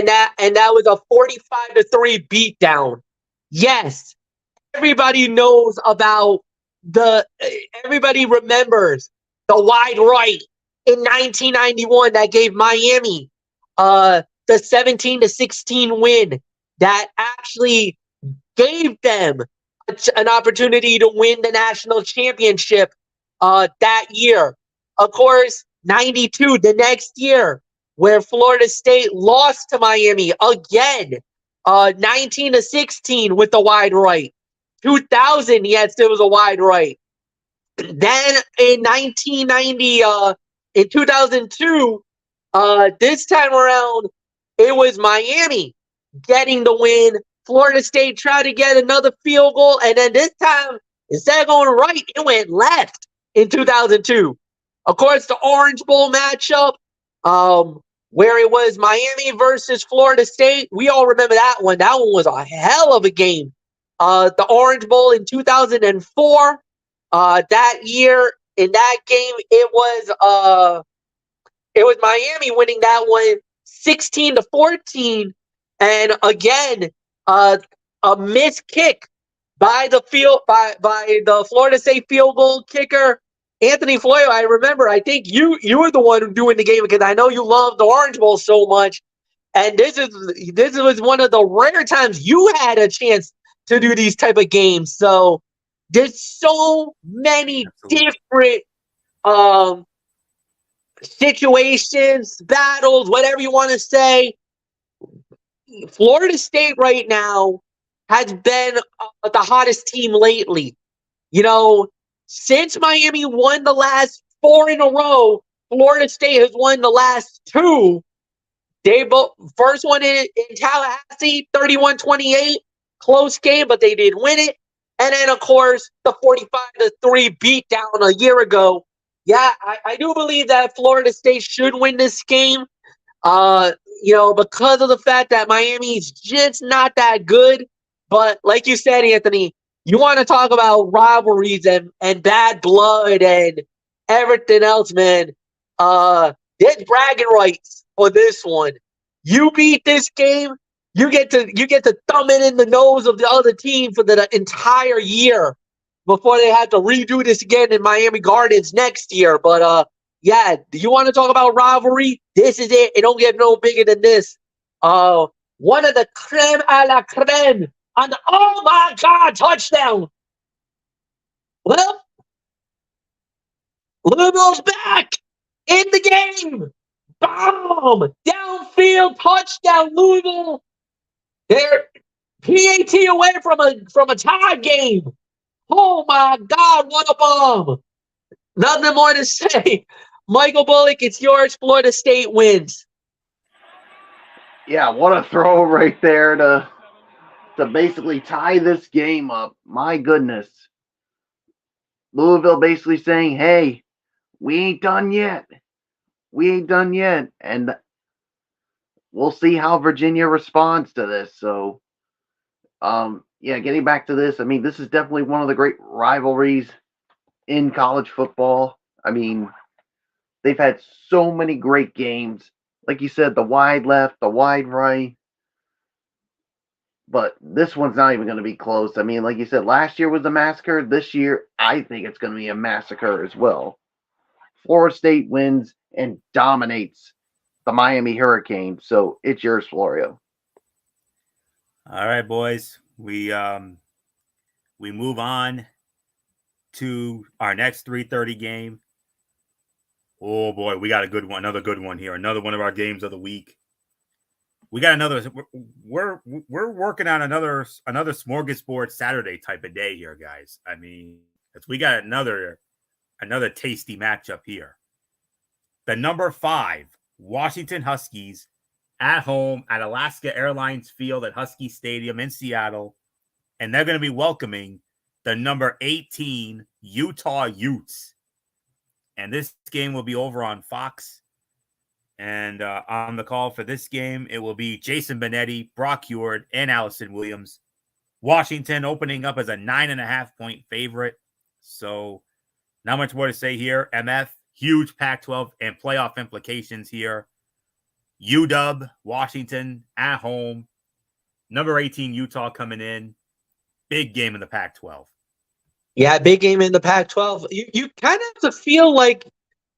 that was a 45-3 beatdown. Yes, everybody knows about everybody remembers the wide right in 1991 that gave Miami the 17-16 win that actually gave them an opportunity to win the national championship that year. Of course, 92, the next year, where Florida State lost to Miami again, 19-16 with the wide right. 2000, yes, there was a wide right. Then in 1990, in 2002, this time around, it was Miami getting the win. Florida State tried to get another field goal, and then this time, instead of going right, it went left in 2002. Of course, the Orange Bowl matchup, where it was Miami versus Florida State. We all remember that one. That one was a hell of a game. The Orange Bowl in 2004. That year, in that game, it was Miami winning that one 16-14. And again, a missed kick by the Florida State field goal kicker, Anthony Floyo. I remember, I think you were the one doing the game because I know you love the Orange Bowl so much. And this was one of the rare times you had a chance to do these type of games. So there's so many different situations, battles, whatever you want to say. Florida State right now has been the hottest team lately. You know, since Miami won the last 4 in a row, Florida State has won the last 2. They both first one in Tallahassee, 31-28, close game, but they did win it. And then, of course, the 45-3 beatdown a year ago. Yeah, I do believe that Florida State should win this game. Because of the fact that Miami's just not that good. But like you said, Anthony, you want to talk about rivalries and bad blood and everything else, man. There's bragging rights for this one. You beat this game, you get to thumb it in the nose of the other team for the entire year before they have to redo this again in Miami Gardens next year. But yeah, do you want to talk about rivalry? This is it. It don't get no bigger than this. One of the creme a la creme on the, oh my God, touchdown. Well, Louisville's back in the game. Boom! Downfield touchdown, Louisville. They're PAT away from a tie game. Oh my God, what a bomb. Nothing more to say. Michael Bullock, it's yours. Florida State wins. Yeah, what a throw right there to basically tie this game up. My goodness. Louisville basically saying, hey, we ain't done yet. We ain't done yet. And we'll see how Virginia responds to this. So, getting back to this, I mean, this is definitely one of the great rivalries in college football. I mean, they've had so many great games. Like you said, the wide left, the wide right. But this one's not even going to be close. I mean, like you said, last year was a massacre. This year, I think it's going to be a massacre as well. Florida State wins and dominates the Miami Hurricanes. So it's yours, Florio. All right, boys. We move on to our next 3:30 game. Oh boy, we got a good one, another good one here. Another one of our games of the week. We got another. We're working on another smorgasbord Saturday type of day here, guys. I mean, we got another tasty matchup here. The number 5 Washington Huskies at home at Alaska Airlines Field at Husky Stadium in Seattle, and they're going to be welcoming the number 18 Utah Utes. And this game will be over on Fox. And on the call for this game, it will be Jason Benetti, Brock Heward, and Allison Williams. Washington opening up as a 9.5-point favorite. So not much more to say here. MF, huge Pac-12 and playoff implications here. UW, Washington at home. Number 18, Utah coming in. Big game in the Pac-12. Yeah, big game in the Pac-12. You kind of have to feel like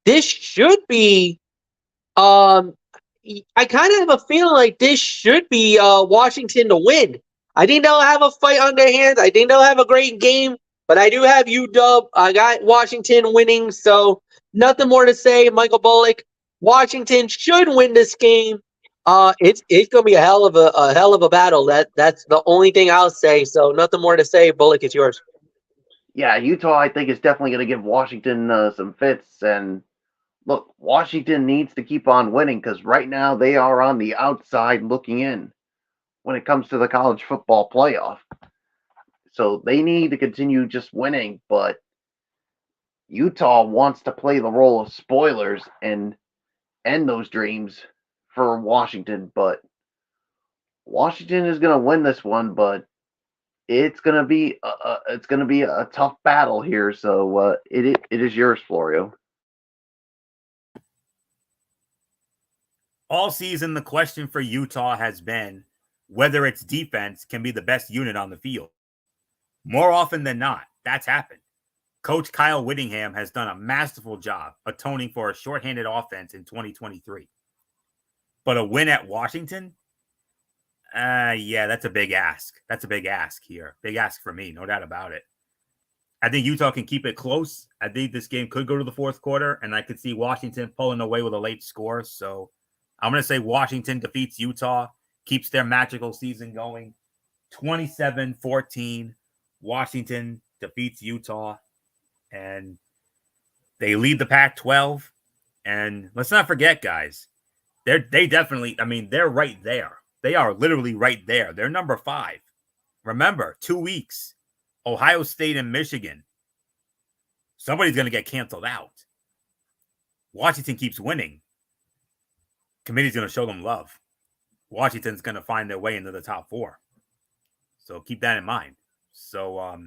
this should be I kind of have a feeling like this should be Washington to win. I think they'll have a fight on their hands. I think they'll have a great game, but I do have UW. I got Washington winning, so nothing more to say. Michael Bullock, Washington should win this game. It's gonna be a hell of a battle. That's the only thing I'll say. So nothing more to say. Bullock, it's yours. Yeah, Utah, I think, is definitely going to give Washington some fits. And look, Washington needs to keep on winning because right now they are on the outside looking in when it comes to the college football playoff. So they need to continue just winning, but Utah wants to play the role of spoilers and end those dreams for Washington. But Washington is going to win this one, but it's going to be a tough battle here. So it is yours, Florio. All season, the question for Utah has been whether its defense can be the best unit on the field. More often than not, that's happened. Coach Kyle Whittingham has done a masterful job atoning for a shorthanded offense in 2023. But a win at Washington? Yeah, that's a big ask. That's a big ask here. Big ask for me, no doubt about it. I think Utah can keep it close. I think this game could go to the fourth quarter, and I could see Washington pulling away with a late score. So I'm going to say Washington defeats Utah, keeps their magical season going. 27-14, Washington defeats Utah, and they lead the Pac-12. And let's not forget, guys, they definitely, I mean, they're right there. They are literally right there. They're number 5. Remember, 2 weeks, Ohio State and Michigan. Somebody's going to get canceled out. Washington keeps winning. Committee's going to show them love. Washington's going to find their way into the top 4. So keep that in mind. So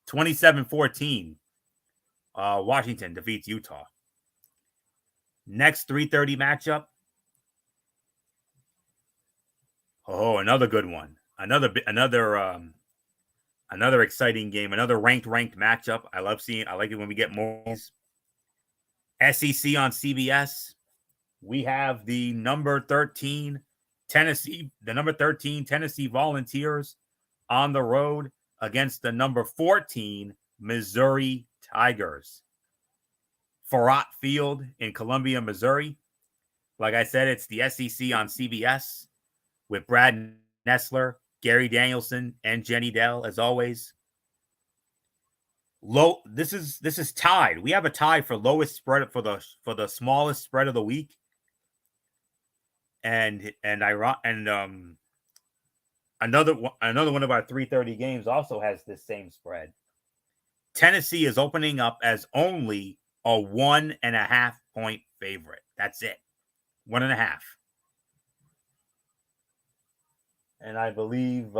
27-14, Washington defeats Utah. Next 3:30 matchup. Oh, another good one. Another exciting game. Another ranked matchup. I like it when we get more. SEC on CBS. We have the number 13 Tennessee Volunteers on the road against the number 14 Missouri Tigers. Farrat Field in Columbia, Missouri. Like I said, it's the SEC on CBS with Brad Nessler, Gary Danielson, and Jenny Dell, as always. This is tied. We have a tie for lowest spread for the smallest spread of the week. And another one of our 3:30 games also has this same spread. Tennessee is opening up as only a 1.5-point favorite. That's it. 1.5. And I believe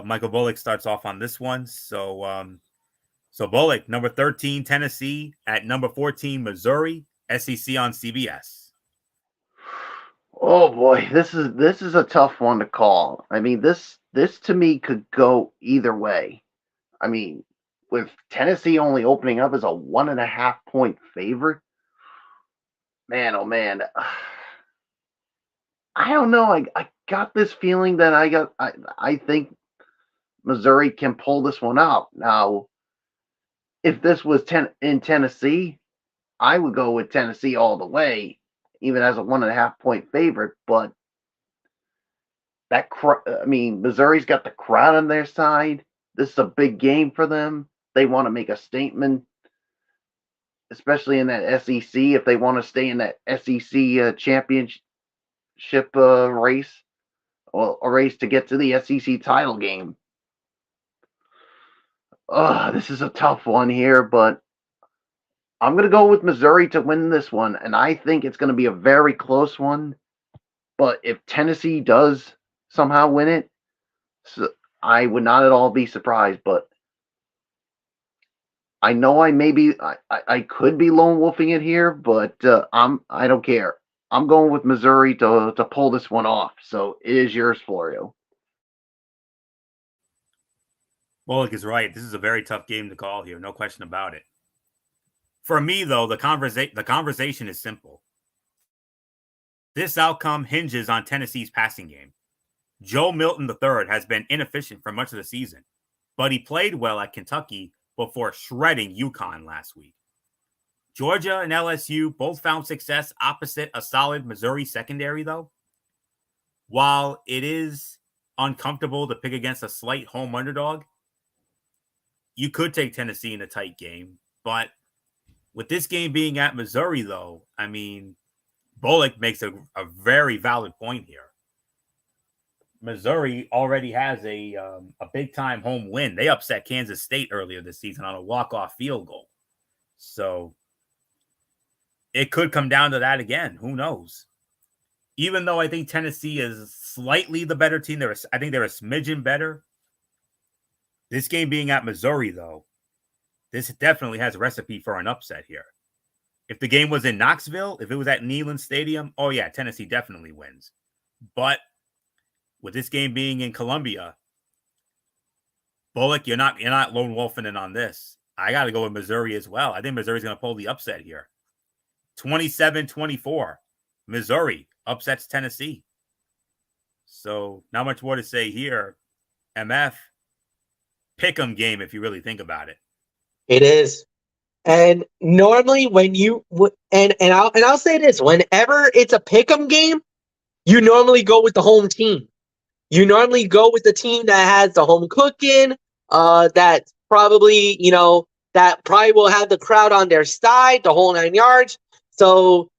Michael Bullock starts off on this one. So Bullock, number 13 Tennessee at number 14 Missouri, SEC on CBS. Oh boy, this is a tough one to call. I mean, this to me could go either way. I mean, with Tennessee only opening up as a 1.5-point favorite, man, oh man, I don't know. I got this feeling that I think Missouri can pull this one out. Now, if this was in Tennessee, I would go with Tennessee all the way, even as a 1.5 point favorite. But Missouri's got the crowd on their side. This is a big game for them. They want to make a statement, especially in that SEC. If they want to stay in that SEC championship race, or a race to get to the SEC title game. This is a tough one here, but I'm going to go with Missouri to win this one, and I think it's going to be a very close one. But if Tennessee does somehow win it, I would not at all be surprised. But I know I could be lone wolfing it here, but I don't care. I'm going with Missouri to pull this one off. So it is yours, Florio. Bullock is right. This is a very tough game to call here. No question about it. For me, though, the conversation is simple. This outcome hinges on Tennessee's passing game. Joe Milton III has been inefficient for much of the season, but he played well at Kentucky before shredding UConn last week. Georgia and LSU both found success opposite a solid Missouri secondary, though. While it is uncomfortable to pick against a slight home underdog, you could take Tennessee in a tight game. But with this game being at Missouri, though, I mean, Bullock makes a very valid point here. Missouri already has a big-time home win. They upset Kansas State earlier this season on a walk-off field goal. So it could come down to that again. Who knows? Even though I think Tennessee is slightly the better team, I think they're a smidgen better. This game being at Missouri, though, this definitely has a recipe for an upset here. If the game was in Knoxville, if it was at Neyland Stadium, oh yeah, Tennessee definitely wins. But with this game being in Columbia, Bullock, you're not lone wolfing in on this. I got to go with Missouri as well. I think Missouri's going to pull the upset here. 27-24. Missouri upsets Tennessee. So not much more to say here. MF, pick 'em game if you really think about it. It is. And normally when you and I'll say this, whenever it's a pick 'em game, you normally go with the home team. You normally go with the team that has the home cooking, that probably, that probably will have the crowd on their side, the whole 9 yards. So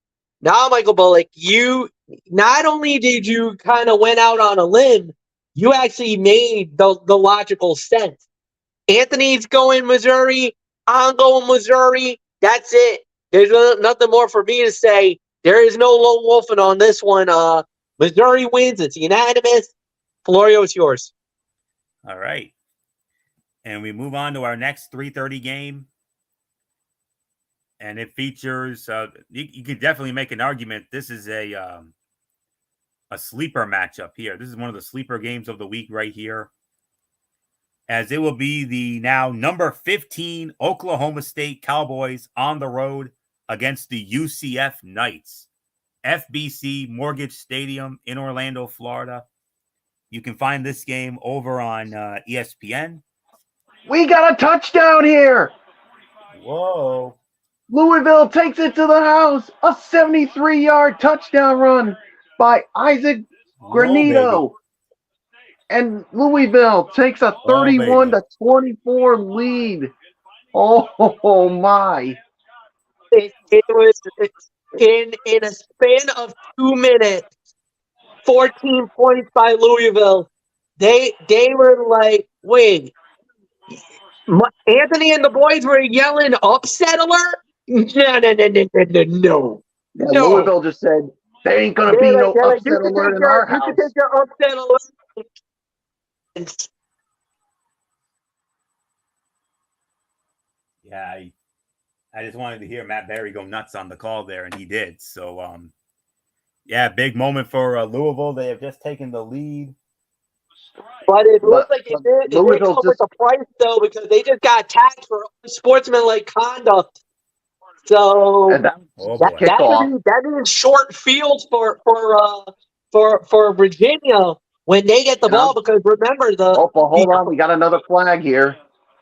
now, Michael Bullock, you not only did you kind of went out on a limb, you actually made the logical sense. Anthony's going Missouri. I'm going Missouri. That's it. There's nothing more for me to say. There is no lone wolfing on this one. Missouri wins. It's unanimous. Florio, it's yours. All right. And we move on to our next 3:30 game. And it features, you could definitely make an argument. This is a sleeper matchup here. This is one of the sleeper games of the week right here, as it will be the now number 15 Oklahoma State Cowboys on the road against the UCF Knights. FBC Mortgage Stadium in Orlando, Florida. You can find this game over on ESPN. We got a touchdown here. Whoa. Louisville takes it to the house. A 73-yard touchdown run by Isaac Granito. And Louisville takes a 31-24 lead. Oh my. It was in a span of 2 minutes, 14 points by Louisville. They were like, wait, Anthony and the boys were yelling upset alert? No. Louisville just said, there ain't going to be no upset alert in our house. You can take your upset alert. Yeah, I just wanted to hear Matt Barry go nuts on the call there, and he did. So, yeah, big moment for Louisville. They have just taken the lead. But it looks like it did come with a price, though, because they just got tagged for unsportsmanlike conduct. So that is short field for for Virginia when they get the ball, because remember Oh, well, hold on. We got another flag here.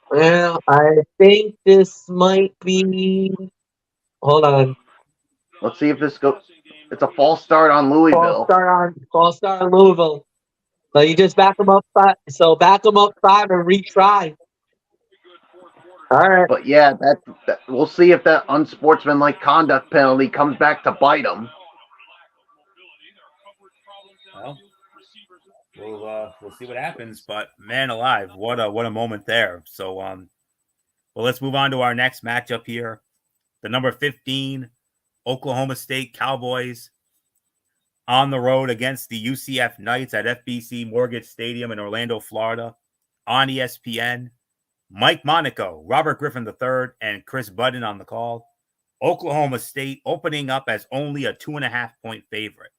Well, I think this might be. Hold on. Let's see if this goes. It's a false start on Louisville. False start on Louisville. So you just back them up five. So back them up five and retry. All right. But yeah, that we'll see if that unsportsmanlike conduct penalty comes back to bite them. Well, we'll see what happens. But man alive, what a moment there. So well, let's move on to our next matchup here. The number 15 Oklahoma State Cowboys on the road against the UCF Knights at FBC Mortgage Stadium in Orlando, Florida, on ESPN. Mike Monaco, Robert Griffin III, and Chris Budden on the call. Oklahoma State opening up as only a 2.5-point favorite.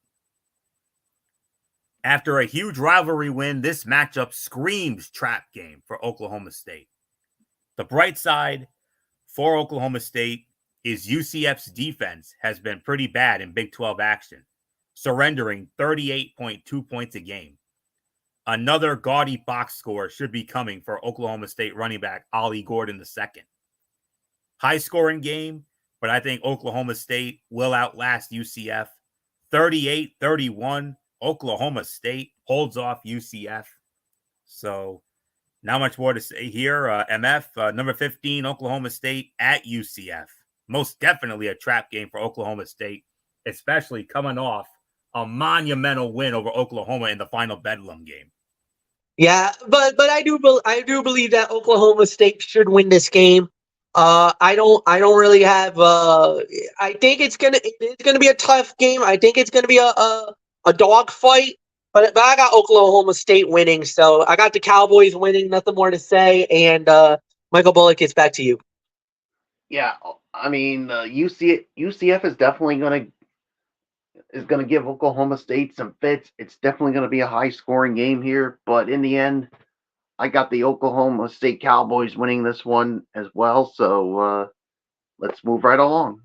After a huge rivalry win, this matchup screams trap game for Oklahoma State. The bright side for Oklahoma State is UCF's defense has been pretty bad in Big 12 action, surrendering 38.2 points a game. Another gaudy box score should be coming for Oklahoma State running back Ollie Gordon II. High-scoring game, but I think Oklahoma State will outlast UCF. 38-31, Oklahoma State holds off UCF. So not much more to say here. MF, number 15, Oklahoma State at UCF. Most definitely a trap game for Oklahoma State, especially coming off a monumental win over Oklahoma in the final Bedlam game. Yeah, but I do believe that Oklahoma State should win this game. I don't really have. I think it's gonna be a tough game. I think it's gonna be a dog fight. But I got Oklahoma State winning, so I got the Cowboys winning. Nothing more to say. And Michael Bullock, it's back to you. Yeah, I mean, UCF is definitely going to give Oklahoma State some fits. It's definitely going to be a high scoring game here, but in the end, I got the Oklahoma State Cowboys winning this one as well. So let's move right along.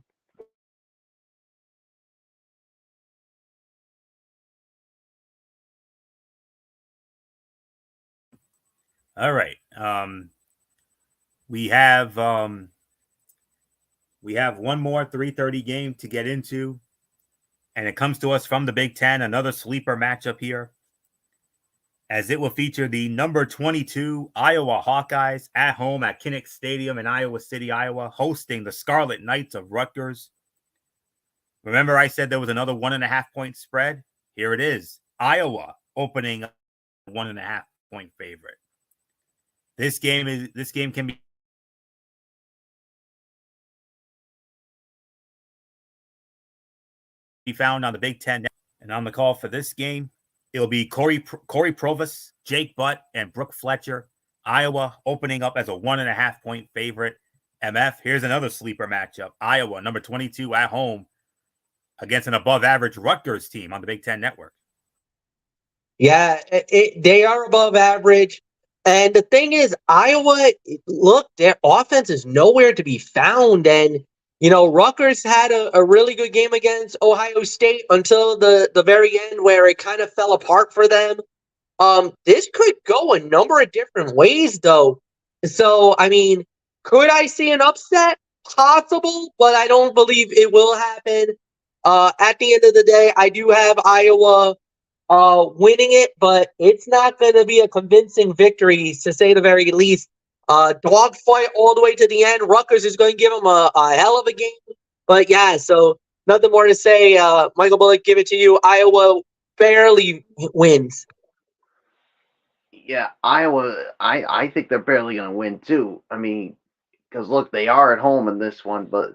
All right. We have one more 3:30 game to get into, and it comes to us from the Big Ten. Another sleeper matchup here, as it will feature the number 22 Iowa Hawkeyes at home at Kinnick Stadium in Iowa City, Iowa, hosting the Scarlet Knights of Rutgers. Remember, I said there was another 1.5-point spread. Here it is. Iowa opening 1.5-point favorite. This game can be found on the Big Ten. And on the call for this game, it'll be Corey Provis, Jake Butt, and Brooke Fletcher. Iowa opening up as a 1.5-point favorite. MF, here's another sleeper matchup. Iowa, number 22 at home against an above-average Rutgers team on the Big Ten Network. Yeah, they are above average. And the thing is, Iowa, look, their offense is nowhere to be found. And, Rutgers had a really good game against Ohio State until the very end, where it kind of fell apart for them. This could go a number of different ways, though. So, I mean, could I see an upset? Possible, but I don't believe it will happen. At the end of the day, I do have Iowa winning it, but it's not going to be a convincing victory, to say the very least. Dogfight all the way to the end. Rutgers is going to give them a hell of a game. But yeah, so nothing more to say. Michael Bullock, give it to you. Iowa barely wins. Yeah, Iowa, I think they're barely going to win too. I mean, because look, they are at home in this one, but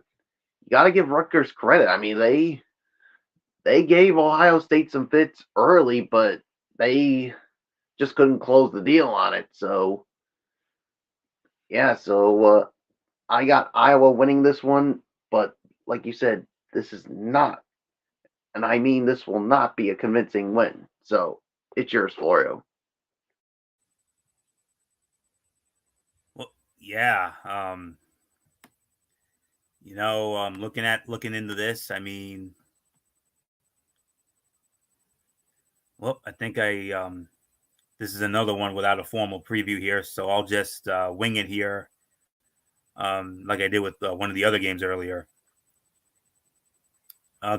you got to give Rutgers credit. I mean, they gave Ohio State some fits early, but they just couldn't close the deal on it. So, yeah, so I got Iowa winning this one, but like you said, this is not, and I mean this will not be a convincing win. So, it's yours, Florio. Well, yeah. Looking into this, I mean, Well, I think this is another one without a formal preview here, so I'll just wing it here, like I did with one of the other games earlier.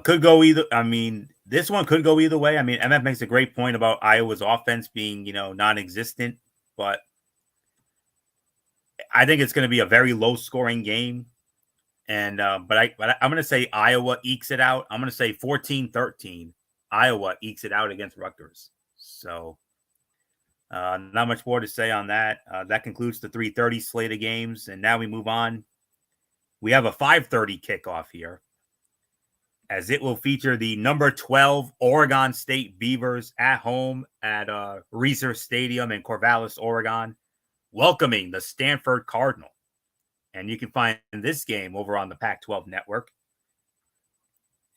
Could go either. I mean, this one could go either way. I mean, MF makes a great point about Iowa's offense being, non-existent, but I think it's going to be a very low-scoring game. And but I'm going to say Iowa ekes it out. I'm going to say 14-13. Iowa ekes it out against Rutgers. So not much more to say on that. That concludes the 3:30 slate of games, and now we move on. We have a 5:30 kickoff here, as it will feature the number 12 Oregon State Beavers at home at Reser Stadium in Corvallis, Oregon, welcoming the Stanford Cardinal. And you can find this game over on the Pac-12 network.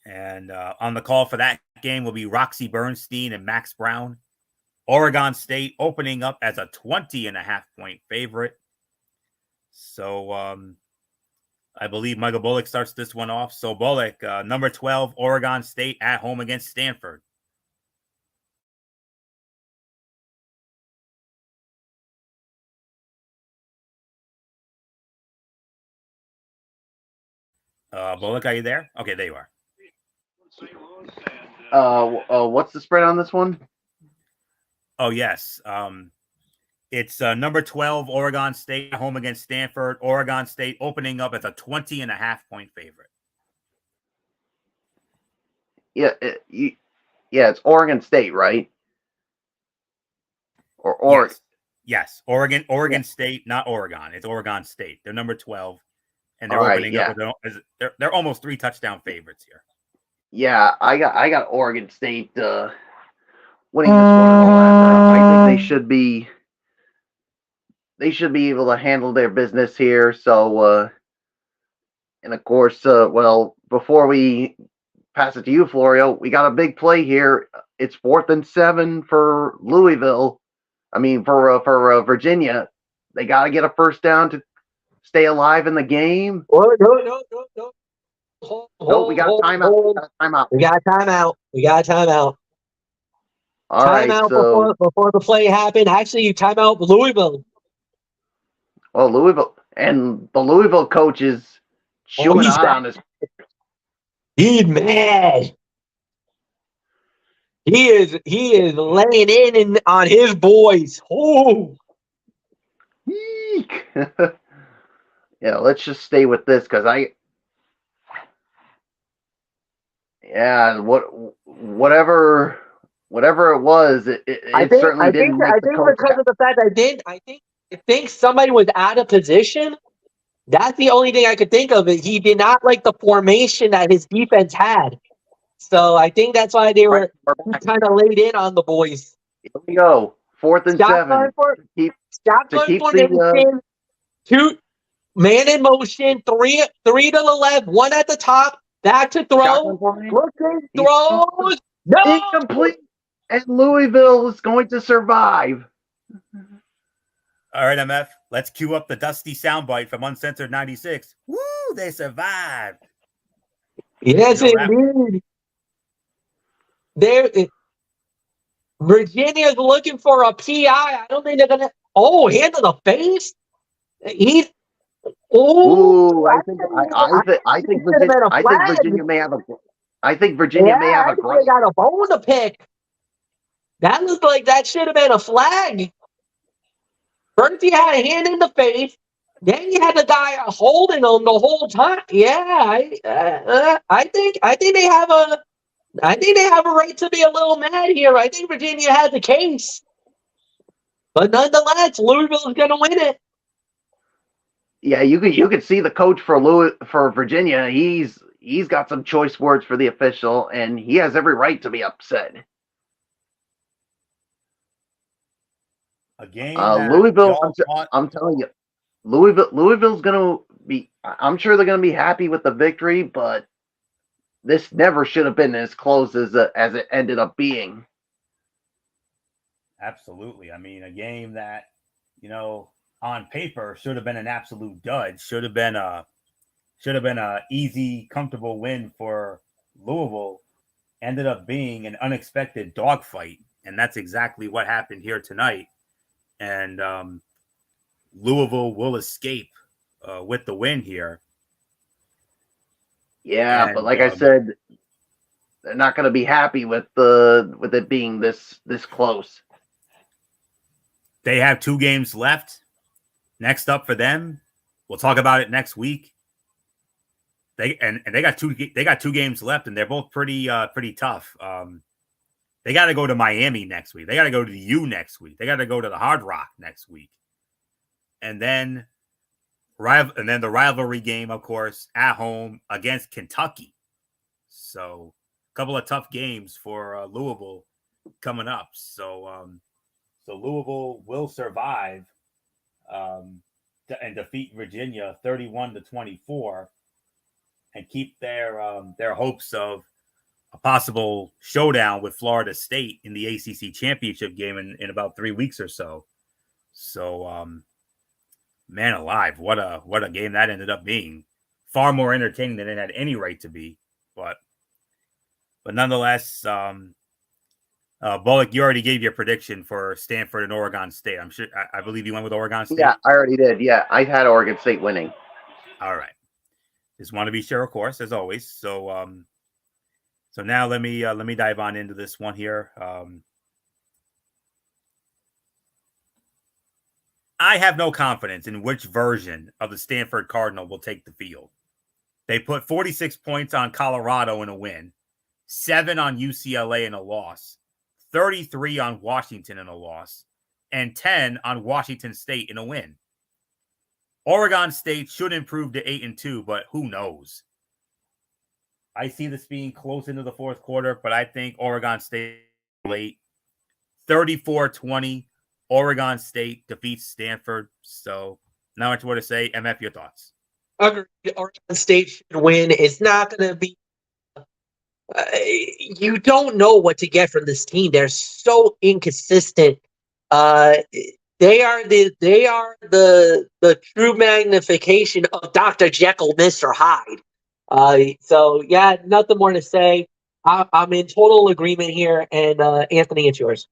And on the call for that game will be Roxy Bernstein and Max Brown. Oregon State opening up as a 20.5-point favorite. So I believe Michael Bullock starts this one off. So Bullock, number 12, Oregon State at home against Stanford. Bullock, are you there? Okay, there you are. What's the spread on this one? Oh, yes. It's number 12, Oregon State, home against Stanford. Oregon State opening up as a 20.5-point favorite. Yeah, it's Oregon State, right? Or Yes. Oregon yeah. State, not Oregon. It's Oregon State. They're number 12, and they're Right, opening yeah. up. They're almost 3 touchdown favorites here. Yeah, I got Oregon State winning this one in the latter. I think they should be able to handle their business here. So, and of course, well, before we pass it to you, Florio, we got a big play here. It's 4th and 7 for Louisville. I mean, for Virginia, they got to get a first down to stay alive in the game. No. We got a timeout. We got a timeout. All right, so before the play happened. Actually, you timeout Louisville. Well, Louisville and the Louisville coach is chewing on his. He's mad. He is laying in on his boys. Oh. Yeah, let's just stay with this because whatever it was, it certainly didn't make the coach. Because of the fact I think somebody was out of position. That's the only thing I could think of. He did not like the formation that his defense had. So I think that's why they were kind of laid in on the boys. Here we go. 4th and 7. Shotgun formation. 2 man in motion. 3 to the left. 1 at the top. Back to throw. Looking, throws. No! Incomplete. And Louisville is going to survive. All right, MF. Let's cue up the dusty soundbite from Uncensored 96. Woo! They survived. Yes, indeed. Virginia's looking for a PI. I don't think they're gonna. Oh, hand to the face. I think Virginia may have a. I think Virginia may have a. They got a bone to pick. That looked like that should have been a flag. First, you had a hand in the face. Then you had the guy holding them the whole time. Yeah, I think they have a. I think they have a right to be a little mad here. I think Virginia has a case, but nonetheless, Louisville is going to win it. Yeah, you could see the coach for Virginia. He's got some choice words for the official, and he has every right to be upset. A game. Louisville, I'm telling you, Louisville's going to be. I'm sure they're going to be happy with the victory, but this never should have been as close as it ended up being. Absolutely. I mean, a game that, on paper should have been an absolute dud. Should have been a easy, comfortable win for Louisville. Ended up being an unexpected dogfight. And that's exactly what happened here tonight. And Louisville will escape with the win here. Yeah, but And like I said, they're not going to be happy with it being this close. they have 2 games left. Next up for them, we'll talk about it next week. They got 2 games left, and they're both pretty tough. They got to go to Miami next week. They got to go to the U next week. They got to go to the Hard Rock next week, and then the rivalry game, of course, at home against Kentucky. So, a couple of tough games for Louisville coming up. So Louisville will survive and defeat Virginia 31-24, and keep their hopes of a possible showdown with Florida State in the ACC championship game in about 3 weeks or so. So, man alive, what a game that ended up being. Far more entertaining than it had any right to be. But nonetheless, Bullock, you already gave your prediction for Stanford and Oregon State. I'm sure. I believe you went with Oregon State. Yeah, I already did. Yeah, I had Oregon State winning. All right. Just want to be sure, of course, as always. So now let me dive on into this one here. I have no confidence in which version of the Stanford Cardinal will take the field. They put 46 points on Colorado in a win, 7 on UCLA in a loss, 33 on Washington in a loss, and 10 on Washington State in a win. Oregon State should improve to 8-2, but who knows? I see this being close into the fourth quarter, but I think Oregon State late. 34-20, Oregon State defeats Stanford. So not much more to say. MF, your thoughts? Agreed. Oregon State should win. It's not going to be. You don't know what to get from this team. They're so inconsistent. They are the true magnification of Dr. Jekyll, Mr. Hyde. So yeah, nothing more to say. I'm in total agreement here. And Anthony, it's yours.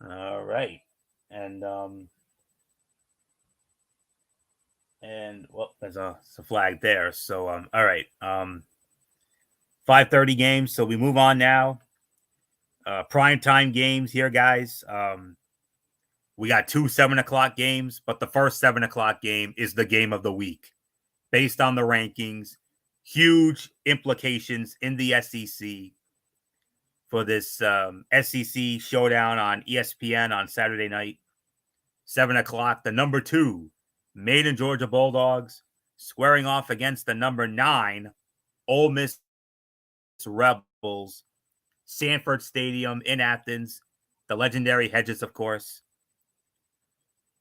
All right, and well, there's a flag there. So all right, 5:30 games. So we move on now. Prime time games here, guys. We got 2 7:00 games, but the first 7:00 game is the game of the week, based on the rankings. Huge implications in the SEC for this SEC showdown on ESPN on Saturday night. 7:00, the number 2 Maiden Georgia Bulldogs squaring off against the number 9 Ole Miss Rebels. Sanford Stadium in Athens. The legendary Hedges, of course.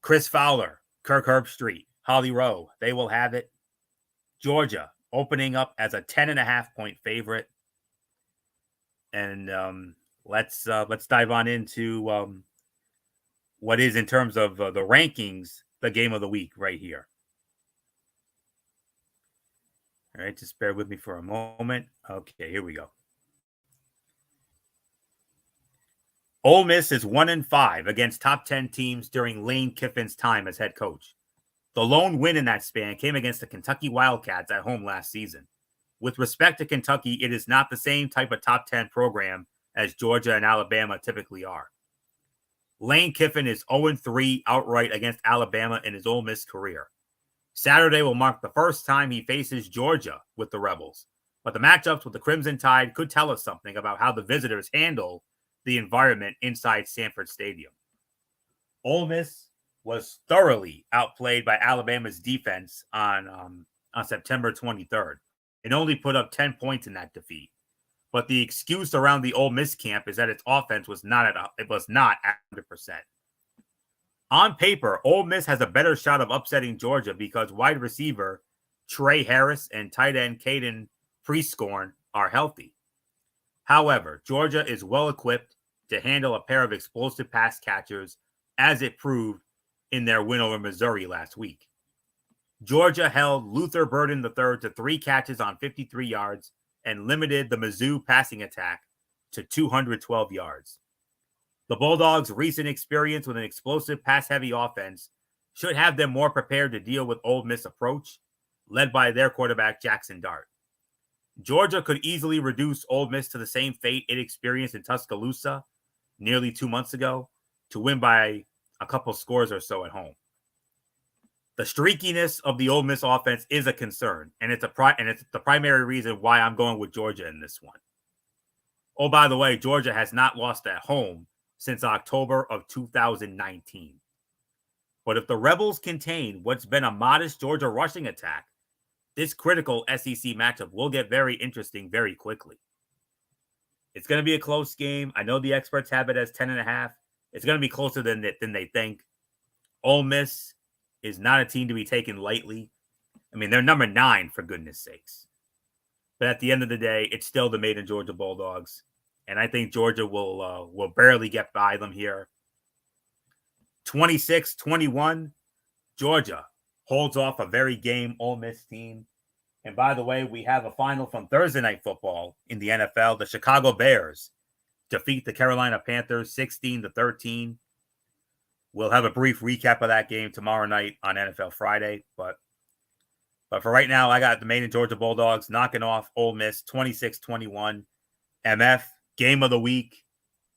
Chris Fowler, Kirk Herbstreit, Holly Rowe, they will have it. Georgia opening up as a 10.5-point favorite. And let's dive on into what is, in terms of the rankings, the game of the week right here. All right, just bear with me for a moment. Okay, here we go. Ole Miss is 1-5 against top 10 teams during Lane Kiffin's time as head coach. The lone win in that span came against the Kentucky Wildcats at home last season. With respect to Kentucky, it is not the same type of top 10 program as Georgia and Alabama typically are. Lane Kiffin is 0-3 outright against Alabama in his Ole Miss career. Saturday will mark the first time he faces Georgia with the Rebels, but the matchups with the Crimson Tide could tell us something about how the visitors handle the environment inside Sanford Stadium. Ole Miss was thoroughly outplayed by Alabama's defense on September 23rd and only put up 10 points in that defeat. But the excuse around the Ole Miss camp is that its offense was not at 100%. On paper, Ole Miss has a better shot of upsetting Georgia because wide receiver Trey Harris and tight end Caden Prescorn are healthy. However, Georgia is well equipped to handle a pair of explosive pass catchers, as it proved in their win over Missouri last week. Georgia held Luther Burden III to 3 catches on 53 yards and limited the Mizzou passing attack to 212 yards. The Bulldogs' recent experience with an explosive pass-heavy offense should have them more prepared to deal with Ole Miss' approach, led by their quarterback, Jackson Dart. Georgia could easily reduce Ole Miss to the same fate it experienced in Tuscaloosa nearly 2 months ago to win by a couple scores or so at home. The streakiness of the Ole Miss offense is a concern, and it's the primary reason why I'm going with Georgia in this one. Oh, by the way, Georgia has not lost at home since October of 2019. But if the Rebels contain what's been a modest Georgia rushing attack, this critical SEC matchup will get very interesting very quickly. It's going to be a close game. I know the experts have it as 10.5. It's going to be closer than they think. Ole Miss is not a team to be taken lightly. I mean, they're number 9, for goodness sakes. But at the end of the day, it's still the Maiden Georgia Bulldogs. And I think Georgia will barely get by them here. 26-21, Georgia holds off a very game Ole Miss team. And by the way, we have a final from Thursday Night Football in the NFL. The Chicago Bears defeat the Carolina Panthers 16-13. We'll have a brief recap of that game tomorrow night on NFL Friday. But for right now, I got the Maine and Georgia Bulldogs knocking off Ole Miss 26-21. MF, game of the week.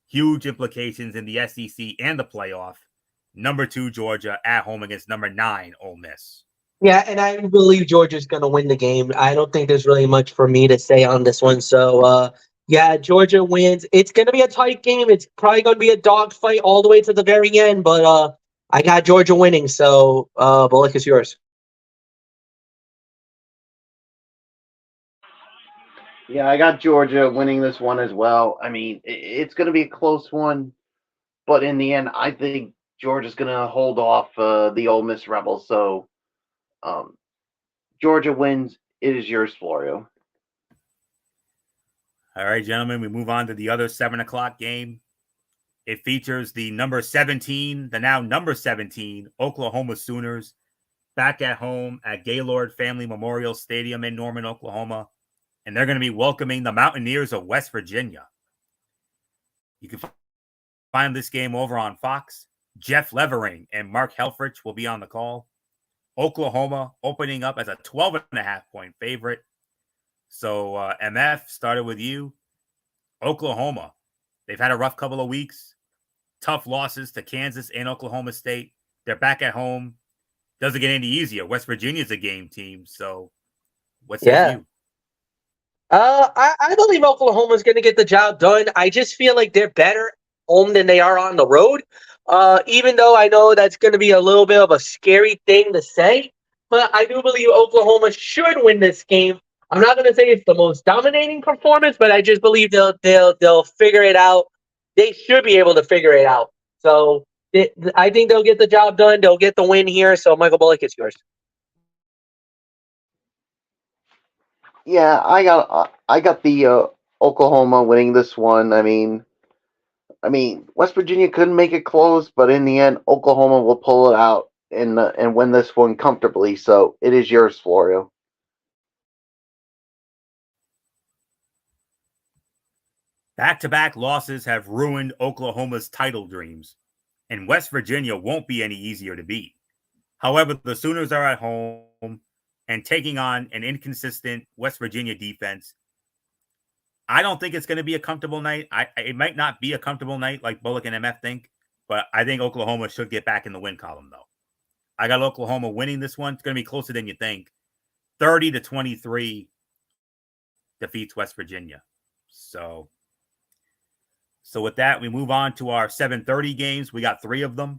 Huge implications in the SEC and the playoff. Number 2, Georgia at home against number 9, Ole Miss. Yeah, and I believe Georgia's going to win the game. I don't think there's really much for me to say on this one. So, yeah, Georgia wins. It's going to be a tight game. It's probably going to be a dogfight all the way to the very end. But I got Georgia winning. So, Bullock, is yours. Yeah, I got Georgia winning this one as well. I mean, it's going to be a close one, but in the end, I think Georgia's going to hold off the Ole Miss Rebels. So, Georgia wins. It is yours, Florio. All right, gentlemen, we move on to the other 7 o'clock game. It features the number 17, the now number 17, Oklahoma Sooners, back at home at Gaylord Family Memorial Stadium in Norman, Oklahoma. And they're going to be welcoming the Mountaineers of West Virginia. You can find this game over on Fox. Jeff Levering and Mark Helfrich will be on the call. Oklahoma opening up as a 12.5-point favorite. So, MF, started with you. Oklahoma, they've had a rough couple of weeks. Tough losses to Kansas and Oklahoma State. They're back at home. Doesn't get any easier. West Virginia's a game team. So, what's your view? I believe Oklahoma's going to get the job done. I just feel like they're better home than they are on the road. Even though I know that's going to be a little bit of a scary thing to say, but I do believe Oklahoma should win this game. I'm not going to say it's the most dominating performance, but I just believe they'll figure it out. They should be able to figure it out. So I think they'll get the job done. They'll get the win here. So Michael Bullock, it's yours. Yeah, I got the Oklahoma winning this one. I mean, West Virginia couldn't make it close, but in the end, Oklahoma will pull it out and win this one comfortably. So it is yours, Florio. Back-to-back losses have ruined Oklahoma's title dreams, and West Virginia won't be any easier to beat. However, the Sooners are at home and taking on an inconsistent West Virginia defense. I don't think it's going to be a comfortable night. It might not be a comfortable night like Bullock and MF think, but I think Oklahoma should get back in the win column, though. I got Oklahoma winning this one. It's going to be closer than you think. 30-23 defeats West Virginia. So with that, we move on to our 7:30 games. We got 3 of them.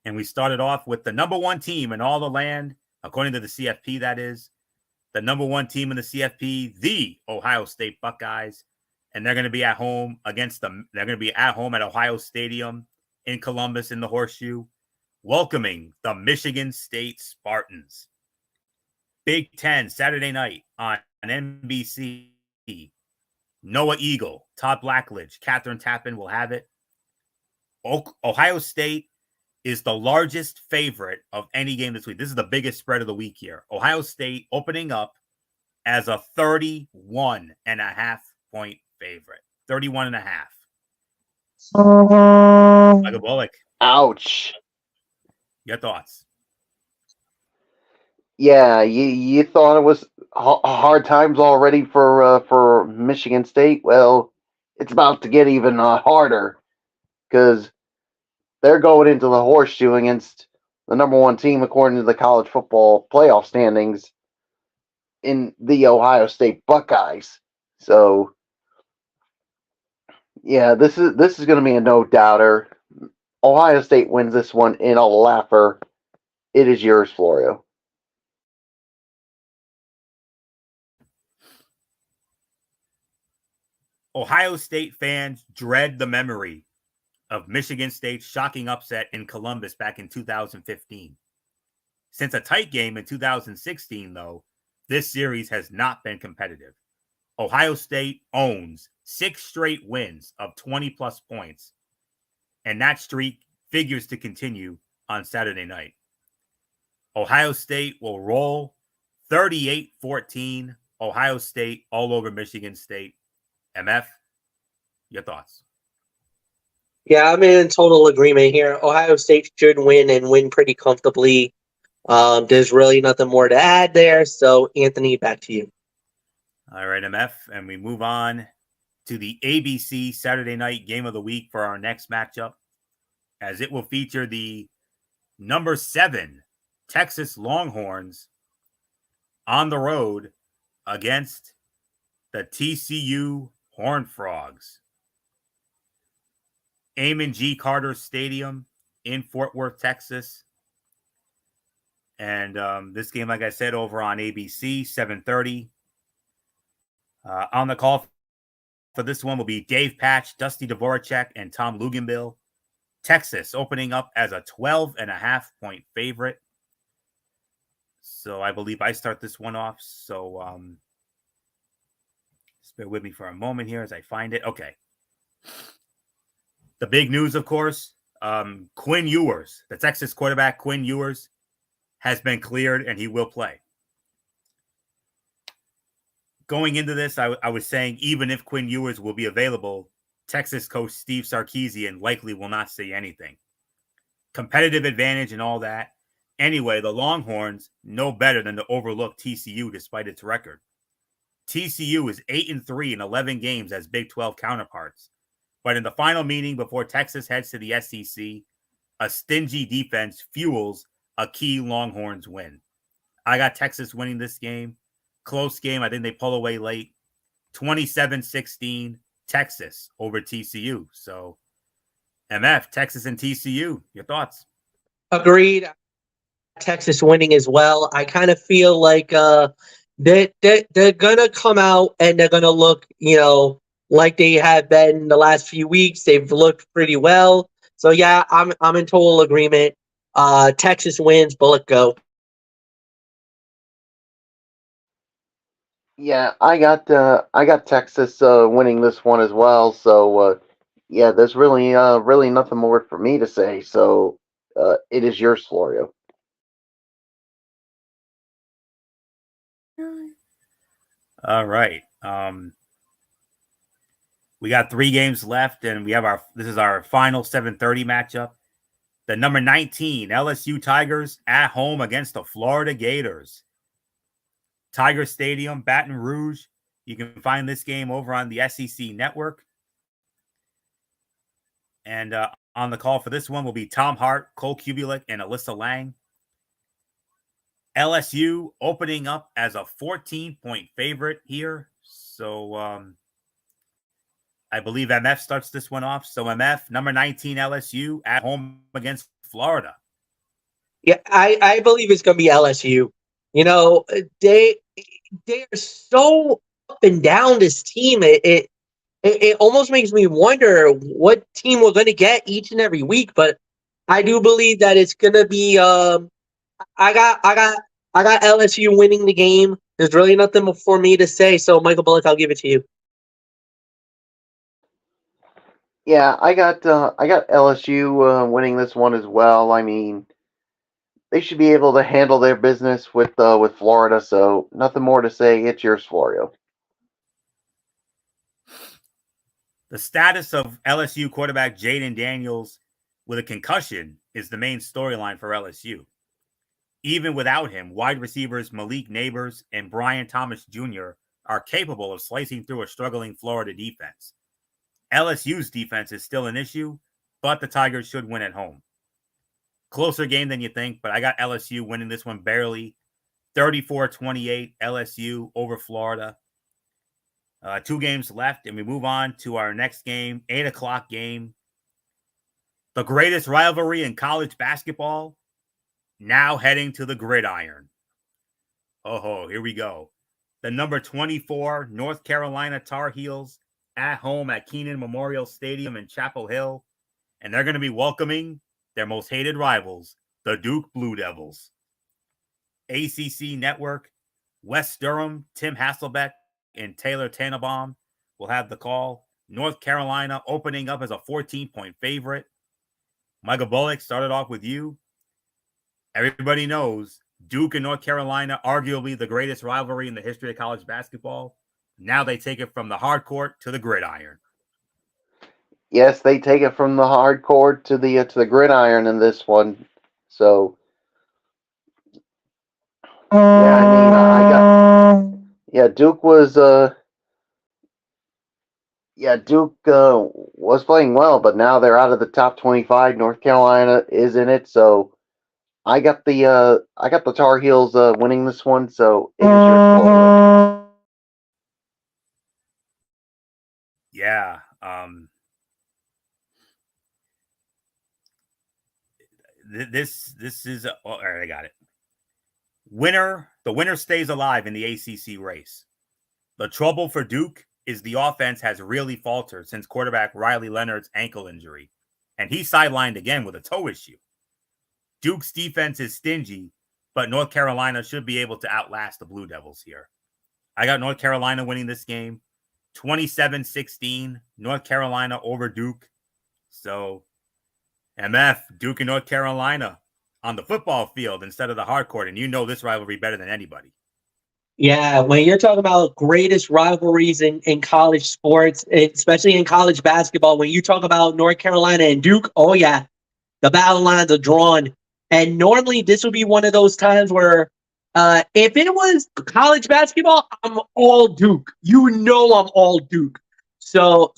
And we started off with the number 1 team in all the land, according to the CFP, that is. The number 1 team in the CFP, the Ohio State Buckeyes. And they're going to be at home they're going to be at home at Ohio Stadium in Columbus in the Horseshoe, welcoming the Michigan State Spartans. Big Ten, Saturday night on NBC. Noah Eagle, Todd Blackledge, Catherine Tappan will have it. Ohio State is the largest favorite of any game this week. This is the biggest spread of the week here. Ohio State opening up as a 31.5-point favorite. 31.5. Michael Bullock. Ouch. Your thoughts? Yeah, you thought it was hard times already for Michigan State. Well, it's about to get even harder because they're going into the horseshoe against the number one team according to the college football playoff standings in the Ohio State Buckeyes. So, yeah, this is going to be a no doubter. Ohio State wins this one in a laugher. It is yours, Florio. Ohio State fans dread the memory of Michigan State's shocking upset in Columbus back in 2015. Since a tight game in 2016, though, this series has not been competitive. Ohio State owns 6 straight wins of 20-plus points, and that streak figures to continue on Saturday night. Ohio State will roll 38-14. Ohio State all over Michigan State. MF, your thoughts? Yeah, I'm in total agreement here. Ohio State should win and win pretty comfortably. There's really nothing more to add there. So, Anthony, back to you. All right, MF. And we move on to the ABC Saturday night game of the week for our next matchup, as it will feature the number 7 Texas Longhorns on the road against the TCU Horned Frogs. Amon G. Carter Stadium in Fort Worth, Texas. And this game, like I said, over on ABC, 7:30. On the call for this one will be Dave Patch, Dusty Dvoracek, and Tom Luginbill. Texas opening up as a 12.5-point favorite. So I believe I start this one off. So just bear with me for a moment here as I find it. Okay. The big news, of course, Quinn Ewers, the Texas quarterback, Quinn Ewers, has been cleared and he will play. Going into this, I was saying even if Quinn Ewers will be available, Texas coach Steve Sarkisian likely will not say anything. Competitive advantage and all that. Anyway, the Longhorns know better than to overlook TCU despite its record. TCU is 8-3 in 11 games as Big 12 counterparts. But in the final meeting before Texas heads to the SEC, a stingy defense fuels a key Longhorns win. I got Texas winning this game. Close game. I think they pull away late. 27-16, Texas over TCU. So, MF, Texas and TCU, your thoughts? Agreed. Texas winning as well. I kind of feel like they're going to come out and they're going to look, like they have been the last few weeks. They've looked pretty well. So, yeah, I'm in total agreement. Texas wins. Bullet go. Yeah, I got Texas winning this one as well. So yeah, there's really nothing more for me to say. So it is yours, Florio. All right. We got 3 games left, and this is our final 7:30 matchup. The number 19 LSU Tigers at home against the Florida Gators. Tiger Stadium, Baton Rouge. You can find this game over on the SEC Network. And on the call for this one will be Tom Hart, Cole Kubelik, and Alyssa Lang. LSU opening up as a 14-point favorite here. So I believe MF starts this one off. So MF, number 19 LSU at home against Florida. Yeah, I believe it's going to be LSU. They are so up and down, this team. It almost makes me wonder what team we're going to get each and every week. But I do believe that it's going to be. I got LSU winning the game. There's really nothing for me to say. So, Michael Bullock, I'll give it to you. Yeah, I got LSU winning this one as well. I mean, they should be able to handle their business with Florida. So nothing more to say. It's yours, Florio. The status of LSU quarterback Jaden Daniels with a concussion is the main storyline for LSU. Even without him, wide receivers Malik Neighbors and Brian Thomas Jr. are capable of slicing through a struggling Florida defense. LSU's defense is still an issue, but the Tigers should win at home. Closer game than you think, but I got LSU winning this one barely. 34-28 LSU over Florida. 2 games left, and we move on to our next game, 8 o'clock game. The greatest rivalry in college basketball, now heading to the gridiron. Oh, here we go. The number 24 North Carolina Tar Heels at home at Kenan Memorial Stadium in Chapel Hill, and they're going to be welcoming their most hated rivals, the Duke Blue Devils. ACC Network, Wes Durham, Tim Hasselbeck, and Taylor Tannenbaum will have the call. North Carolina opening up as a 14-point favorite. Michael Bullock, started off with you. Everybody knows Duke and North Carolina, arguably the greatest rivalry in the history of college basketball. Now they take it from the hard court to the gridiron. Yes, they take it from the hard court to the gridiron in this one. So, Duke was was playing well, but now they're out of the top 25. North Carolina is in it, so I got the Tar Heels winning this one. So it is your Florida. Yeah. This is all right. I got it. The winner stays alive in the ACC race. The trouble for Duke is the offense has really faltered since quarterback Riley Leonard's ankle injury, and he's sidelined again with a toe issue. Duke's defense is stingy, but North Carolina should be able to outlast the Blue Devils here. I got North Carolina winning this game, 27-16, North Carolina over Duke. So, MF, Duke and North Carolina on the football field instead of the hard court, and you know this rivalry better than anybody. Yeah, when you're talking about greatest rivalries in college sports, especially in college basketball, when you talk about North Carolina and Duke, oh yeah, the battle lines are drawn. And normally this would be one of those times where if it was college basketball, I'm all Duke. You know I'm all Duke. So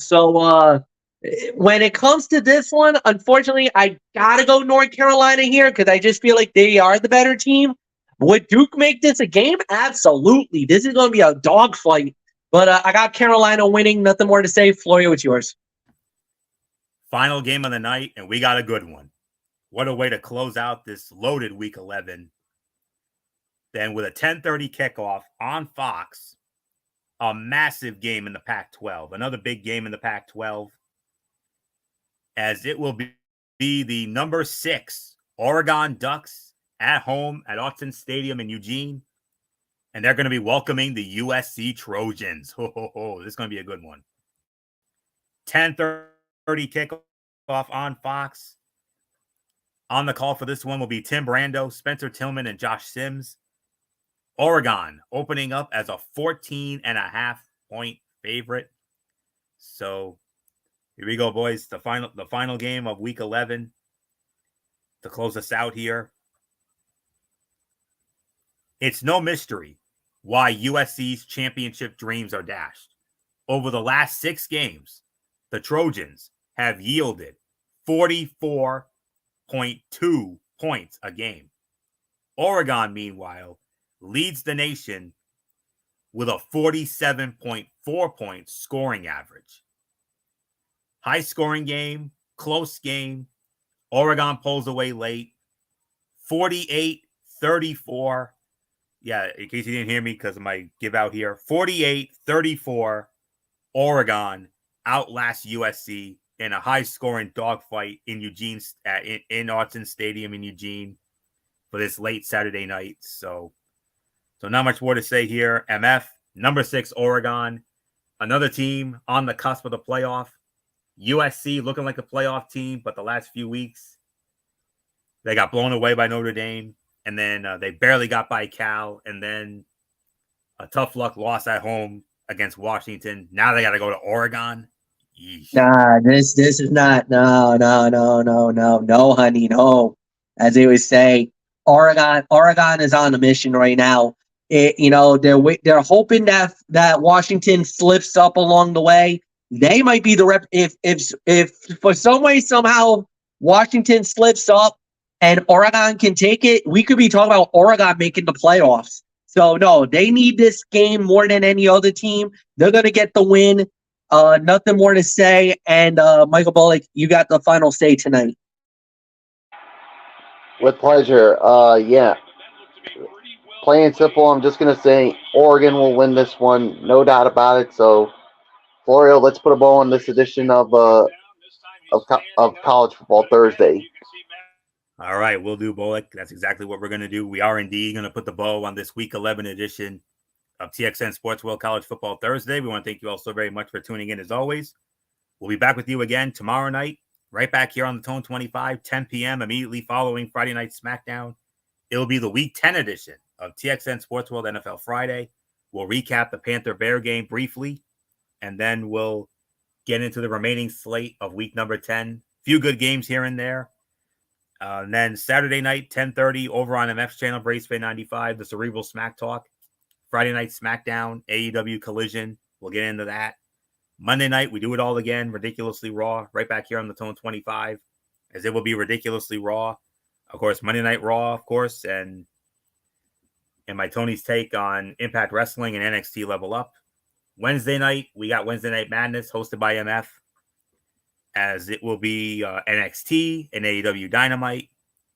when it comes to this one, unfortunately, I gotta go North Carolina here because I just feel like they are the better team. Would Duke make this a game? Absolutely. This is going to be a dogfight. But I got Carolina winning. Nothing more to say. Florio, it's yours. Final game of the night, and we got a good one. What a way to close out this loaded Week 11. Then with a 10:30 kickoff on Fox, a massive game in the Pac-12. Another big game in the Pac-12. As it will be the number 6 Oregon Ducks at home at Autzen Stadium in Eugene. And they're going to be welcoming the USC Trojans. This is going to be a good one. 10:30 kickoff on Fox. On the call for this one will be Tim Brando, Spencer Tillman, and Josh Sims. Oregon opening up as a 14.5-point favorite. So here we go, boys. The final game of Week 11 to close us out here. It's no mystery why USC's championship dreams are dashed. Over the last 6 games, the Trojans have yielded 44.2 points a game. Oregon, meanwhile, leads the nation with a 47.4 point scoring average. High scoring game, close game. Oregon pulls away late. 48-34. Yeah, in case you didn't hear me because of my give out here. 48-34. Oregon outlasts USC in a high-scoring dogfight in Eugene, in Autzen Stadium in Eugene for this late Saturday night. So not much more to say here. MF, number 6, Oregon. Another team on the cusp of the playoff. USC looking like a playoff team, but the last few weeks, they got blown away by Notre Dame. And then they barely got by Cal. And then a tough luck loss at home against Washington. Now they got to go to Oregon. Yeesh. Nah, this is not. No, honey, no. As they would say, Oregon is on a mission right now. They're hoping that Washington slips up along the way. They might be the rep. If for some way somehow Washington slips up and Oregon can take it, we could be talking about Oregon making the playoffs. So no, they need this game more than any other team. They're gonna get the win. Nothing more to say. And Michael Bullock, you got the final say tonight. With pleasure. Yeah. Plain and simple, I'm just gonna say Oregon will win this one, no doubt about it. So, Florio, let's put a bow on this edition of College Football Thursday. All right, we'll do, Bullock. That's exactly what we're going to do. We are indeed going to put the bow on this Week 11 edition of TXN Sports World College Football Thursday. We want to thank you all so very much for tuning in as always. We'll be back with you again tomorrow night, right back here on the Tone 25, 10 p.m., immediately following Friday Night SmackDown. It'll be the Week 10 edition of TXN Sports World NFL Friday. We'll recap the Panther-Bear game briefly, and then we'll get into the remaining slate of week number 10. Few good games here and there. And then Saturday night, 10:30, over on MF's channel, Brace Bay 95, the Cerebral Smack Talk. Friday night, SmackDown, AEW Collision. We'll get into that. Monday night, we do it all again, Ridiculously Raw, right back here on the Tone 25, as it will be Ridiculously Raw. Of course, Monday Night Raw, of course, and my Tony's take on Impact Wrestling and NXT Level Up. Wednesday night, we got Wednesday Night Madness, hosted by MF, as it will be NXT and AEW Dynamite.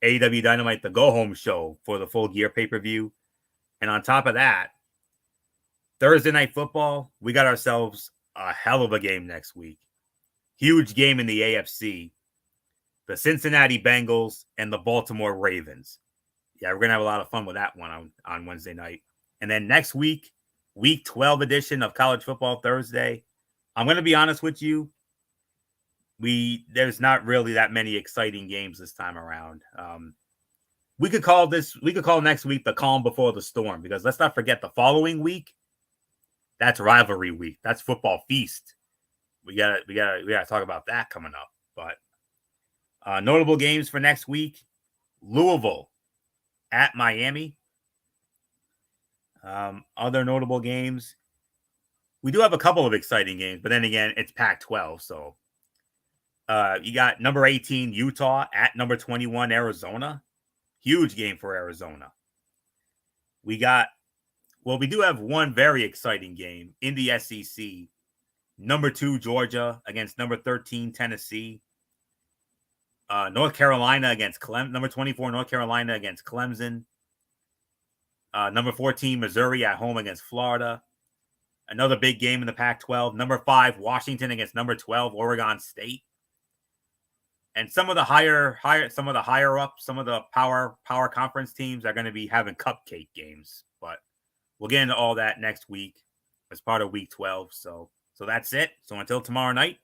AEW Dynamite, the go-home show for the Full Gear pay-per-view. And on top of that, Thursday Night Football, we got ourselves a hell of a game next week. Huge game in the AFC. The Cincinnati Bengals and the Baltimore Ravens. Yeah, we're going to have a lot of fun with that one on Wednesday night. And then next week, Week 12 edition of College Football Thursday. I'm going to be honest with you. There's not really that many exciting games this time around. We could call next week the calm before the storm, because let's not forget the following week, that's rivalry week. That's football feast. We gotta talk about that coming up. But notable games for next week: Louisville at Miami. Other notable games, we do have a couple of exciting games, but then again, it's Pac-12, so you got number 18 Utah at number 21 Arizona. Huge game for Arizona. We do have one very exciting game in the SEC. Number 2 Georgia against number 13 Tennessee. North Carolina against number 24 North Carolina against Clemson. Number 14 Missouri at home against Florida. Another big game in the Pac-12. Number 5 Washington against number 12 Oregon State. And some of the higher power conference teams are going to be having cupcake games, but we'll get into all that next week as part of Week 12. So that's it. So until tomorrow night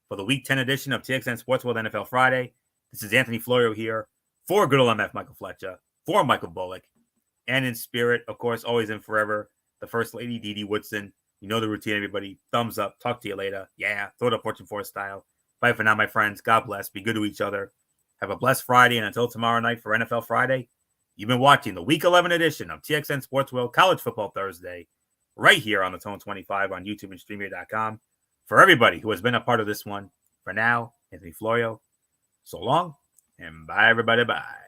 for the Week 10 edition of TXN Sports World NFL Friday, this is Anthony Florio here for good old MF Michael Fletcher, for Michael Bullock, and in spirit, of course, always and forever, the First Lady, Dee Dee Woodson. You know the routine, everybody. Thumbs up. Talk to you later. Yeah, throw it up Fortune 4 style. Bye for now, my friends. God bless. Be good to each other. Have a blessed Friday. And until tomorrow night for NFL Friday, you've been watching the Week 11 edition of TXN Sports World College Football Thursday right here on the Tone 25 on YouTube and StreamYard.com. For everybody who has been a part of this one, for now, Anthony Florio, so long, and bye, everybody. Bye.